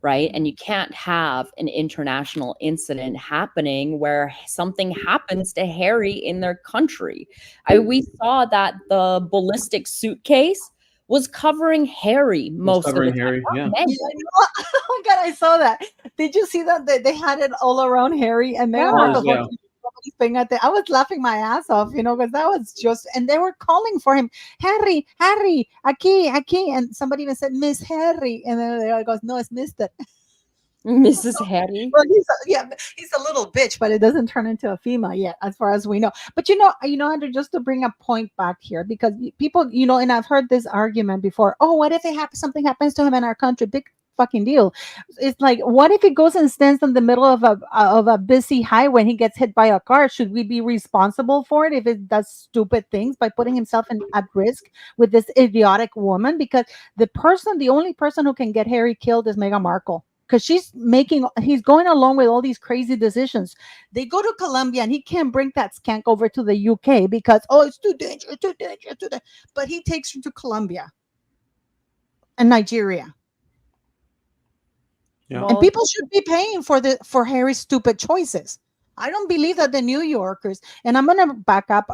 right? And you can't have an international incident happening where something happens to Harry in their country. We saw that the ballistic suitcase was covering Harry most of the time. Harry, yeah. Oh my God, I saw that. Did you see that they had it all around Harry and Meghan Markle? I was laughing my ass off, you know, because that was just, and they were calling for him, Harry, aquí, and somebody even said Miss Harry, and then they goes, no, it's Mister. Mrs. Harry. Well, he's a little bitch, but it doesn't turn into a female yet, as far as we know. But Andrew, just to bring a point back here, because people, and I've heard this argument before. Oh, what if something happens to him in our country? Big fucking deal. It's like, what if he goes and stands in the middle of a busy highway and he gets hit by a car? Should we be responsible for it if it does stupid things by putting himself at risk with this idiotic woman? Because the only person who can get Harry killed is Meghan Markle. Because he's going along with all these crazy decisions. They go to Colombia and he can't bring that skank over to the UK because, it's too dangerous. But he takes her to Colombia and Nigeria. Yeah. And people should be paying for Harry's stupid choices. I don't believe that the New Yorkers, and I'm going to back up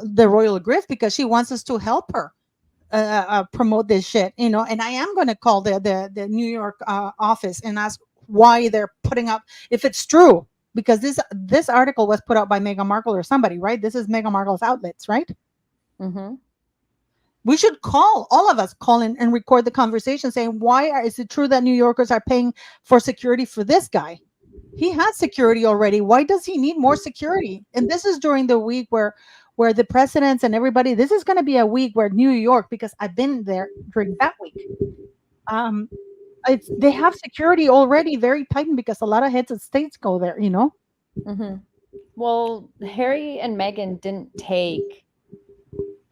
the Royal Griff because she wants us to help her promote this shit, and I am going to call the New York office and ask why they're putting up, if it's true, because this article was put out by Meghan Markle or somebody, right? This is Meghan Markle's outlets, right? Mm-hmm. We should all of us call in and record the conversation saying, is it true that New Yorkers are paying for security for this guy? He has security already. Why does he need more security? And this is during the week where the presidents and everybody, this is going to be a week where New York, because I've been there during that week, they have security already very tightened because a lot of heads of states go there, Mm-hmm. Well, Harry and Meghan didn't take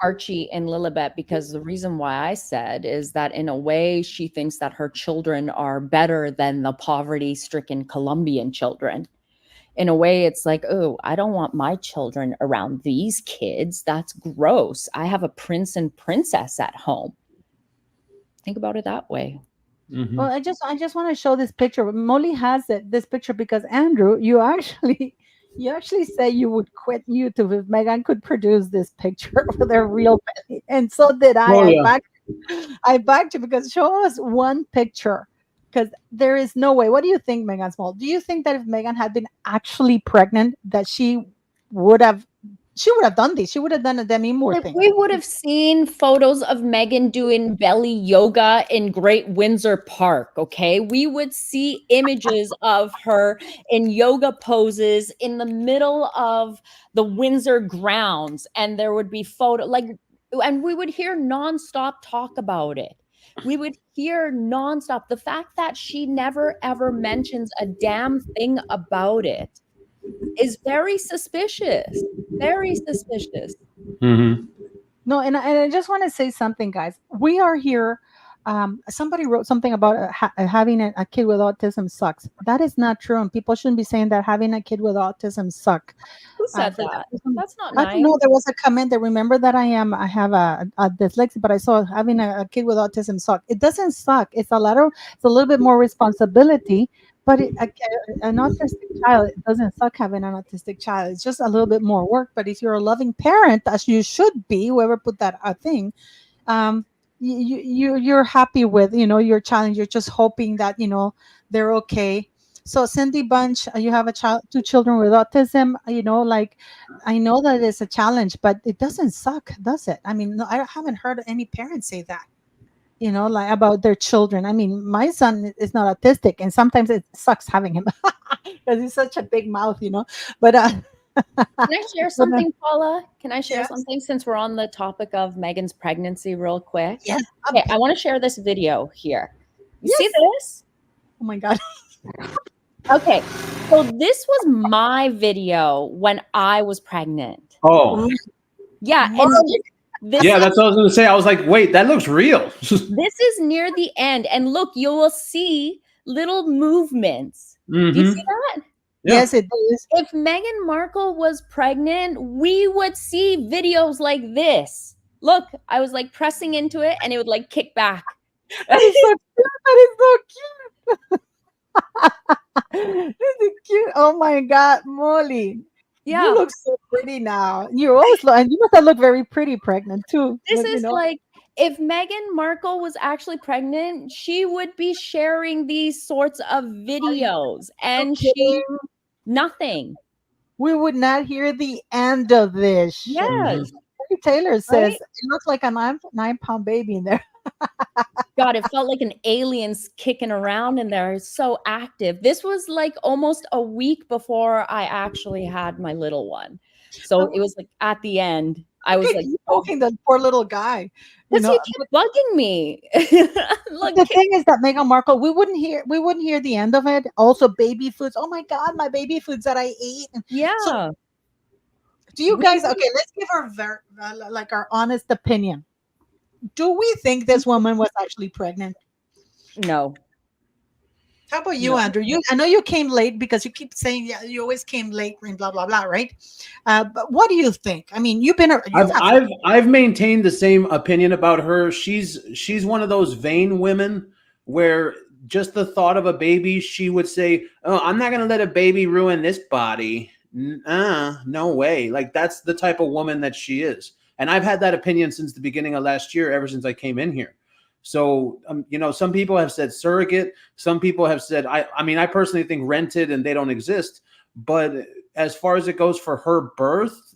Archie and Lilibet because the reason why I said is that in a way she thinks that her children are better than the poverty-stricken Colombian children. In a way, it's like, oh, I don't want my children around these kids. That's gross. I have a prince and princess at home. Think about it that way. Mm-hmm. Well, I just want to show this picture. Molly has this picture because, Andrew, you actually say you would quit YouTube if Meghan could produce this picture for their real belly. And so did I. Oh, yeah. I backed you because show us one picture. Because there is no way. What do you think, Meghan Small? Do you think that if Meghan had been actually pregnant, that she would have She would have done this. She would have done a Demi Moore Like, thing. we would have seen photos of Meghan doing belly yoga in Great Windsor Park, okay? We would see images of her in yoga poses in the middle of the Windsor grounds, and there would be and we would hear nonstop talk about it. We would hear nonstop. The fact that she never ever mentions a damn thing about it is very suspicious. Very suspicious. Mm-hmm. No, and I just want to say something, guys. We are here. Somebody wrote something about having a kid with autism sucks. That is not true, and people shouldn't be saying that having a kid with autism suck. Who said For that? person- That's not I nice. don't know. There was a comment that remember that I have a dyslexia, but I saw having a kid with autism suck. It doesn't suck. It's a little bit more responsibility. But an autistic child, it doesn't suck having an autistic child. It's just a little bit more work. But if you're a loving parent, as you should be, whoever put that thing, um, you're happy with your challenge. You're just hoping that they're okay. So Cindy Bunch, you have two children with autism. Like I know that it's a challenge, but it doesn't suck, does it? I mean, no, I haven't heard any parents say that. Like about their children. I mean, my son is not autistic, and sometimes it sucks having him because he's such a big mouth. But Can I share something, Paula? Can I share Yes. something since we're on the topic of Meghan's pregnancy real quick? Yes. Okay, I want to share this video here. You see Yes. this? Oh my God. Okay, so this was my video when I was pregnant. Oh, Yeah, and this yeah, that's what I was going to say. I was like, wait, that looks real. this is near the end, and look, you will see little movements. Do you Mhm. see that? Yeah. Yes, it is. If Meghan Markle was pregnant, we would see videos like this. Look, I was like pressing into it and it would like kick back. That is so cute. That is so cute. This is cute. Oh my God, Molly. Yeah. You look so pretty now. You always look, and you must have looked very pretty pregnant too. This But, is like if Meghan Markle was actually pregnant, she would be sharing these sorts of videos and kidding? nothing. We would not hear the end of this shit. Yes. Mary Taylor says Right? it looks like a 9-pound baby in there. God, it felt like an alien's kicking around in there. It's so active. This was like almost a week before I actually had my little one. So it was like at the end, I was like, poking the poor little guy. because he kept bugging me. Look, the thing is that Meghan Markle, we wouldn't hear the end of it. Also, baby foods. Oh my God, my baby foods that I ate. Yeah. So, do you guys? Okay, let's give our like our honest opinion. Do we think this woman was actually pregnant? No. How about you, Andrew? I know you came late because you keep saying you always came late and blah blah blah, right? But what do you think? I mean, I've maintained the same opinion about her. She's one of those vain women where just the thought of a baby, she would say, "Oh, I'm not going to let a baby ruin this body." No way. Like that's the type of woman that she is. And I've had that opinion since the beginning of last year, ever since I came in here. So, some people have said surrogate. Some people have said, I personally think rented and they don't exist. But as far as it goes for her birth,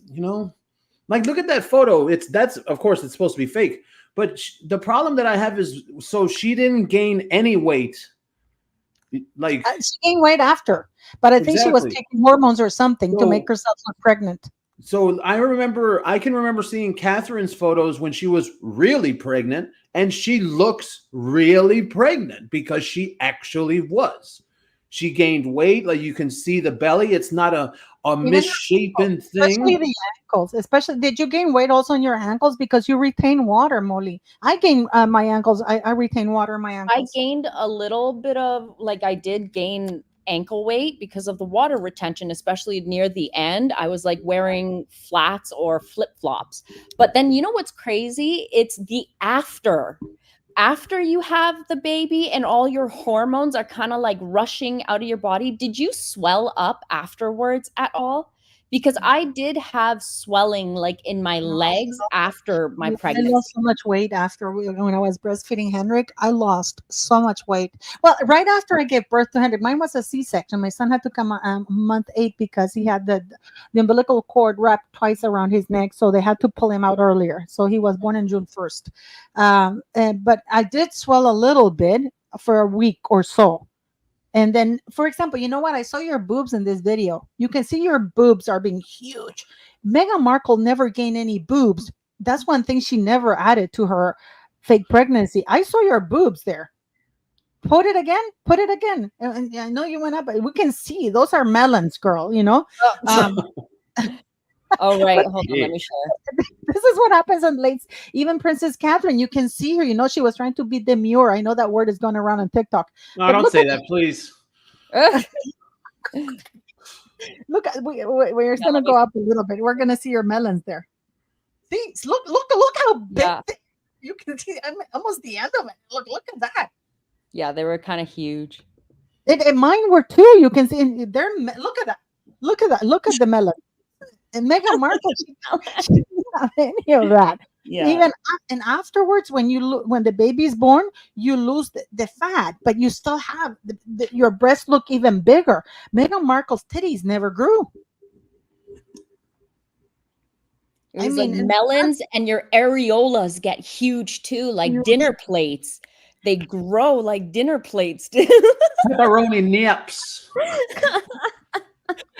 like look at that photo. Of course, it's supposed to be fake. But the problem that I have is, so she didn't gain any weight. Like she gained weight after, but I think she was taking hormones or something to make herself look pregnant. So I can remember seeing Catherine's photos when she was really pregnant, and she looks really pregnant because she actually was. She gained weight, like you can see the belly. It's not a misshapen thing. Especially the ankles. Did you gain weight also on your ankles because you retain water, Molly? I gained my ankles. I retain water in my ankles. I gained a little bit of I did gain ankle weight because of the water retention, especially near the end. I was like wearing flats or flip-flops. But then you know what's crazy? It's the after you have the baby and all your hormones are kind of like rushing out of your body. Did you swell up afterwards at all? because I did have swelling like in my legs after my I pregnancy. lost so much weight after when I was breastfeeding Henrik. I lost so much weight. Well, right after I gave birth to Henrik, mine was a C-section. My son had to come month 8 because he had the umbilical cord wrapped twice around his neck, so they had to pull him out earlier. So he was born on June 1st. But I did swell a little bit for a week or so. And then, for example, you know what? I saw your boobs in this video. You can see your boobs are being huge. Meghan Markle never gained any boobs. That's one thing she never added to her fake pregnancy. I saw your boobs there. Put it again. Put it again. And I know you went up, but we can see those are melons, girl. You know. Oh, right. But Hold on. Let me share. this is what happens on late. Even Princess Catherine, you can see her. You know, she was trying to be demure. I know that word is going around on TikTok. No, But don't look say at that, please. Look at we're gonna go up a little bit. We're gonna see your melons there. See, look how big Yeah. you can see. I'm almost the end of it. Look at that. Yeah, they were kind of huge. And mine were too. You can see look at that. Look at that. Look at the melon. And Meghan Markle, she didn't have any of that. Yeah. Even and afterwards, when when the baby's born, you lose the fat, but you still have your breasts look even bigger. Meghan Markle's titties never grew. It was like melons, and your areolas get huge too, like dinner plates. They grow like dinner plates. Pepperoni nips.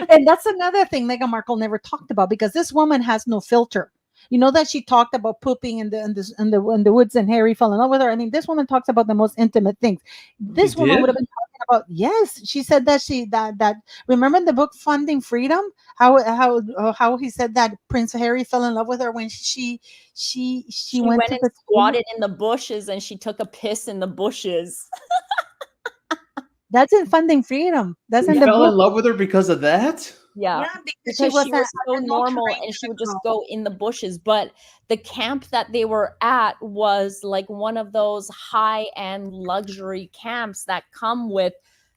And that's another thing Meghan Markle never talked about, because this woman has no filter. You know that she talked about pooping in the woods and Harry fell in love with her. I mean, this woman talks about the most intimate things. This woman would have been talking about, yes, she said that that remember in the book Funding Freedom, how he said that Prince Harry fell in love with her when she went to and squatted in the bushes, and she took a piss in the bushes. That's in Funding Freedom. That's in He the fell book. in love with her because of that? Yeah, because she was so normal, and she would just go in the bushes. But the camp that they were at was like one of those high-end luxury camps that come with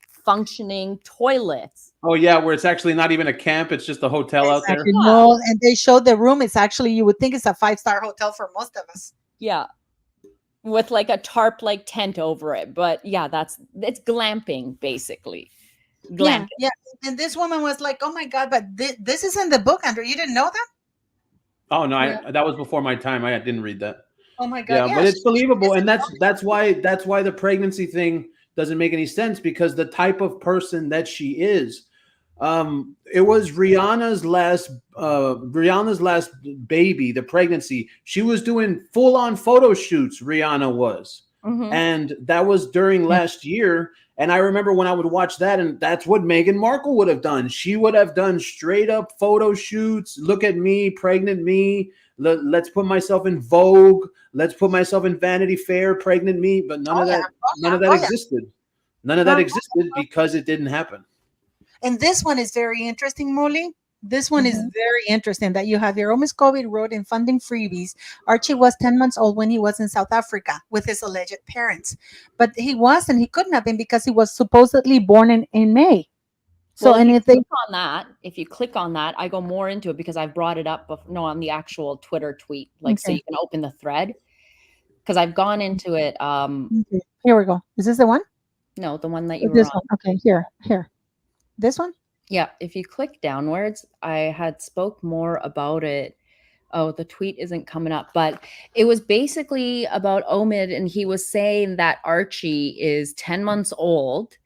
functioning toilets. Oh yeah, where it's actually not even a camp; it's just a hotel out there. No, and they showed the room. It's actually, you would think it's a 5-star hotel for most of us. Yeah, with like a tarp like tent over it. But yeah, it's glamping basically. Glamping. Yeah. And this woman was like, "Oh my God!" But this is in the book, Andrew. You didn't know that? Oh no, that was before my time. I didn't read that. Oh my God! Yeah, but it's believable, and that's why the pregnancy thing doesn't make any sense, because the type of person that she is. It was Rihanna's last baby, the pregnancy. She was doing full-on photo shoots. Rihanna was, and that was during last year. And I remember when I would watch that, and that's what Meghan Markle would have done. She would have done straight up photo shoots. Look at me, pregnant me. Let's put myself in Vogue. Let's put myself in Vanity Fair, pregnant me. But none of that existed. None of that existed because it didn't happen. And this one is very interesting, Molly. This one is very interesting that you have here. Miss Covid wrote in Funding Freebies, Archie was 10 months old when he was in South Africa with his alleged parents. But he couldn't have been, because he was supposedly born in May. So well, if you click on that, I go more into it because I've brought it up on the actual Twitter tweet, so you can open the thread, because I've gone into it. Here we go. Is this the one? No, the one that you were on. Okay, here. This one? Yeah, if you click downwards, I had spoke more about it. Oh, the tweet isn't coming up, but it was basically about Omid, and he was saying that Archie is 10 months old,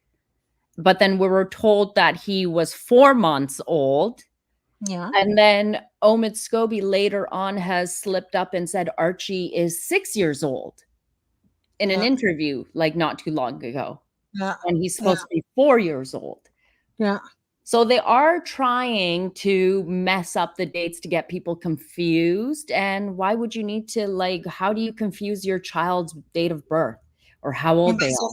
but then we were told that he was 4 months old. Yeah. And then Omid Scobie later on has slipped up and said Archie is 6 years old in an interview like not too long ago. Yeah. And he's supposed to be 4 years old. Yeah. So they are trying to mess up the dates to get people confused. And why would you need to, how do you confuse your child's date of birth or how old they are?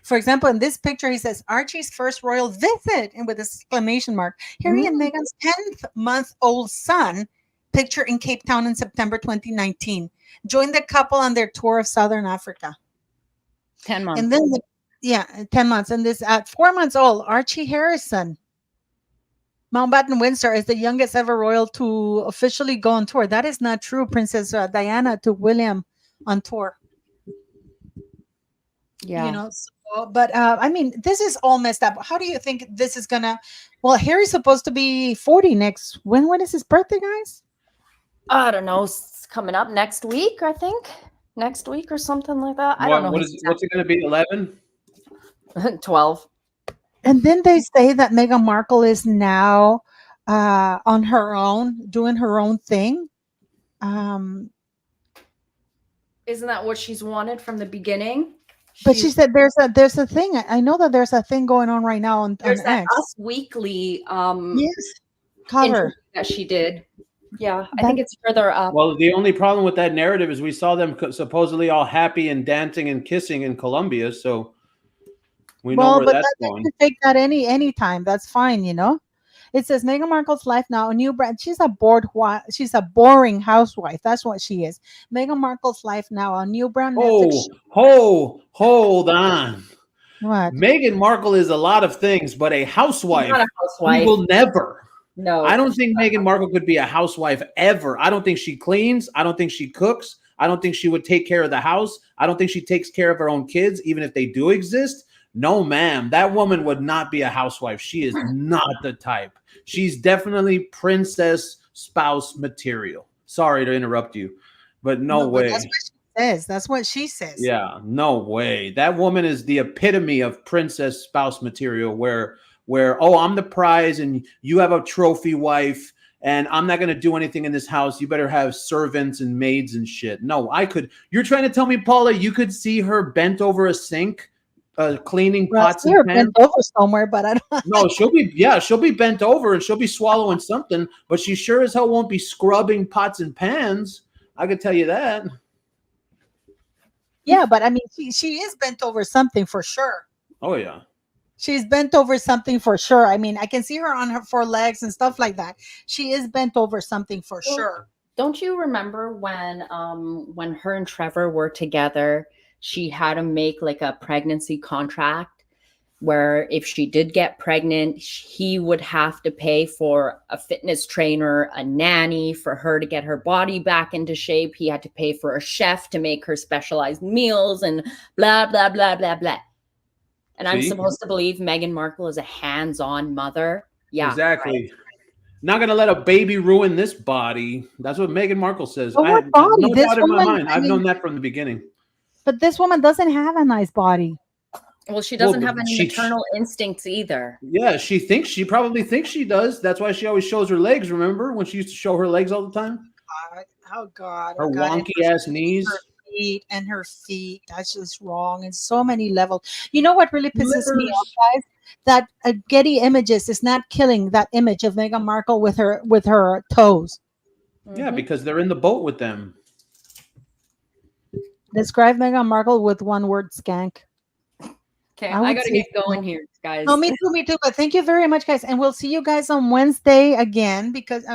For example, in this picture, he says Archie's first royal visit, and with an exclamation mark. Harry and Meghan's 10-month-old son, picture in Cape Town in September 2019. Joined the couple on their tour of Southern Africa. 10 months. And then 10 months. And this at 4 months old, Archie Harrison. Mountbatten Windsor is the youngest ever royal to officially go on tour. That is not true. Princess Diana took William on tour. Yeah. So, but I mean, this is all messed up. How do you think this is gonna? Well, Harry's supposed to be 40 next. When is his birthday, guys? I don't know. It's coming up next week, I think. Next week or something like that. I don't know. What's it going to be? 11? 12. And then they say that Meghan Markle is now on her own, doing her own thing. Isn't that what she's wanted from the beginning? But she said there's a thing. I know that there's a thing going on right now on There's that X. Us Weekly Yes, cover. that she did. Yeah, I think it's further up. Well, the only problem with that narrative is we saw them supposedly all happy and dancing and kissing in Colombia, so we know where that's going. They can take that anytime. That's fine, you know. It says Meghan Markle's life now, a new brand. She's a boring housewife. That's what she is. Meghan Markle's life now, a new brand. Hold on. What? Meghan Markle is a lot of things, but a housewife. She's not a housewife. We will never. No. I don't think Meghan Markle could be a housewife ever. I don't think she cleans. I don't think she cooks. I don't think she would take care of the house. I don't think she takes care of her own kids, even if they do exist. No, ma'am. That woman would not be a housewife. She is not the type. She's definitely princess spouse material. Sorry to interrupt you, but no way. That's what she says. That's what she says. Yeah, no way. That woman is the epitome of princess spouse material where oh, I'm the prize and you have a trophy wife and I'm not going to do anything in this house. You better have servants and maids and shit. No, you're trying to tell me, Paula, you could see her bent over a sink cleaning pots and pans? Bent over somewhere, but I don't. No, she'll be bent over and she'll be swallowing something, but she sure as hell won't be scrubbing pots and pans. I could tell you that. Yeah, but I mean, she is bent over something for sure. Oh yeah. She's bent over something for sure. I mean, I can see her on her 4 legs and stuff like that. She is bent over something for sure. Don't you remember when her and Trevor were together, she had to make like a pregnancy contract where if she did get pregnant, he would have to pay for a fitness trainer, a nanny for her to get her body back into shape. He had to pay for a chef to make her specialized meals and blah, blah, blah, blah, blah. And I'm supposed to believe Meghan Markle is a hands-on mother. Yeah, exactly. Right. Not going to let a baby ruin this body. That's what Meghan Markle says. But what body? No doubt in my mind. I've known that from the beginning. But this woman doesn't have a nice body. Well, she doesn't have any maternal instincts either. Yeah, she probably thinks she does. That's why she always shows her legs. Remember when she used to show her legs all the time? Oh God. Her wonky ass knees. Her feet. That's just wrong in so many levels. You know what really pisses me off, guys? That Getty Images is not killing that image of Meghan Markle with her toes. Yeah, because they're in the boat with them. Describe Meghan Markle with one word: skank. Okay, I gotta get going here, guys. No, me too. But thank you very much, guys, and we'll see you guys on Wednesday again because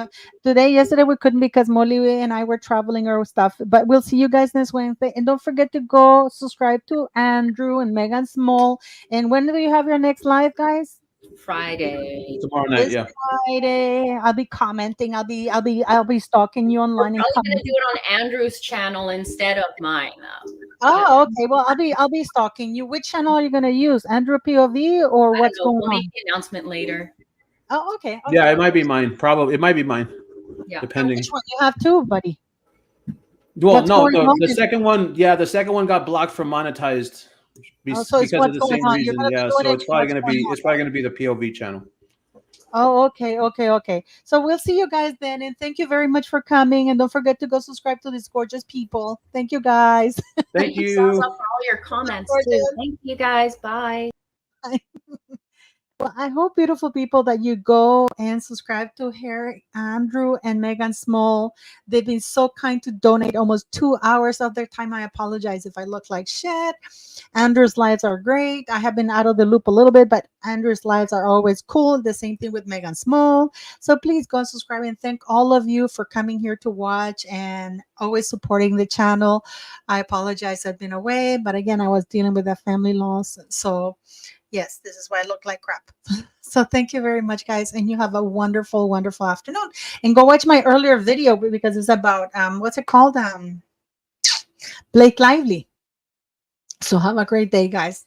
yesterday we couldn't because Molly and I were traveling or stuff. But we'll see you guys next Wednesday, and don't forget to go subscribe to Andrew and Megan Small. And when do you have your next live, guys? Friday. Tomorrow night, yeah. Friday. I'll be commenting. I'll be stalking you online. I'm probably gonna do it on Andrew's channel instead of mine. Oh, okay. Well, I'll be stalking you. Which channel are you gonna use? Andrew POV or what's going on? We'll make the announcement later. Oh, okay. Yeah, it might be mine. Probably it might be mine. Yeah. Depending. Which one you have too, buddy? Well, the second one. Yeah, the second one got blocked from monetized. Because of the same reason, yeah. So it's probably going to be the POV channel. Oh, okay. So we'll see you guys then, and thank you very much for coming. And don't forget to go subscribe to these gorgeous people. Thank you, guys. Thank you for all your comments too. Thank you, guys. Bye. Bye. Well, I hope, beautiful people, that you go and subscribe to Harry, Andrew, and Megan Small. They've been so kind to donate almost 2 hours of their time. I apologize if I look like shit. Andrew's lives are great. I have been out of the loop a little bit, but Andrew's lives are always cool. The same thing with Megan Small. So please go and subscribe, and thank all of you for coming here to watch and always supporting the channel. I apologize I've been away, but again, I was dealing with a family loss. So yes, this is why I look like crap. So thank you very much, guys, and you have a wonderful, wonderful afternoon. And go watch my earlier video because it's about what's it called? Blake Lively. So have a great day, guys.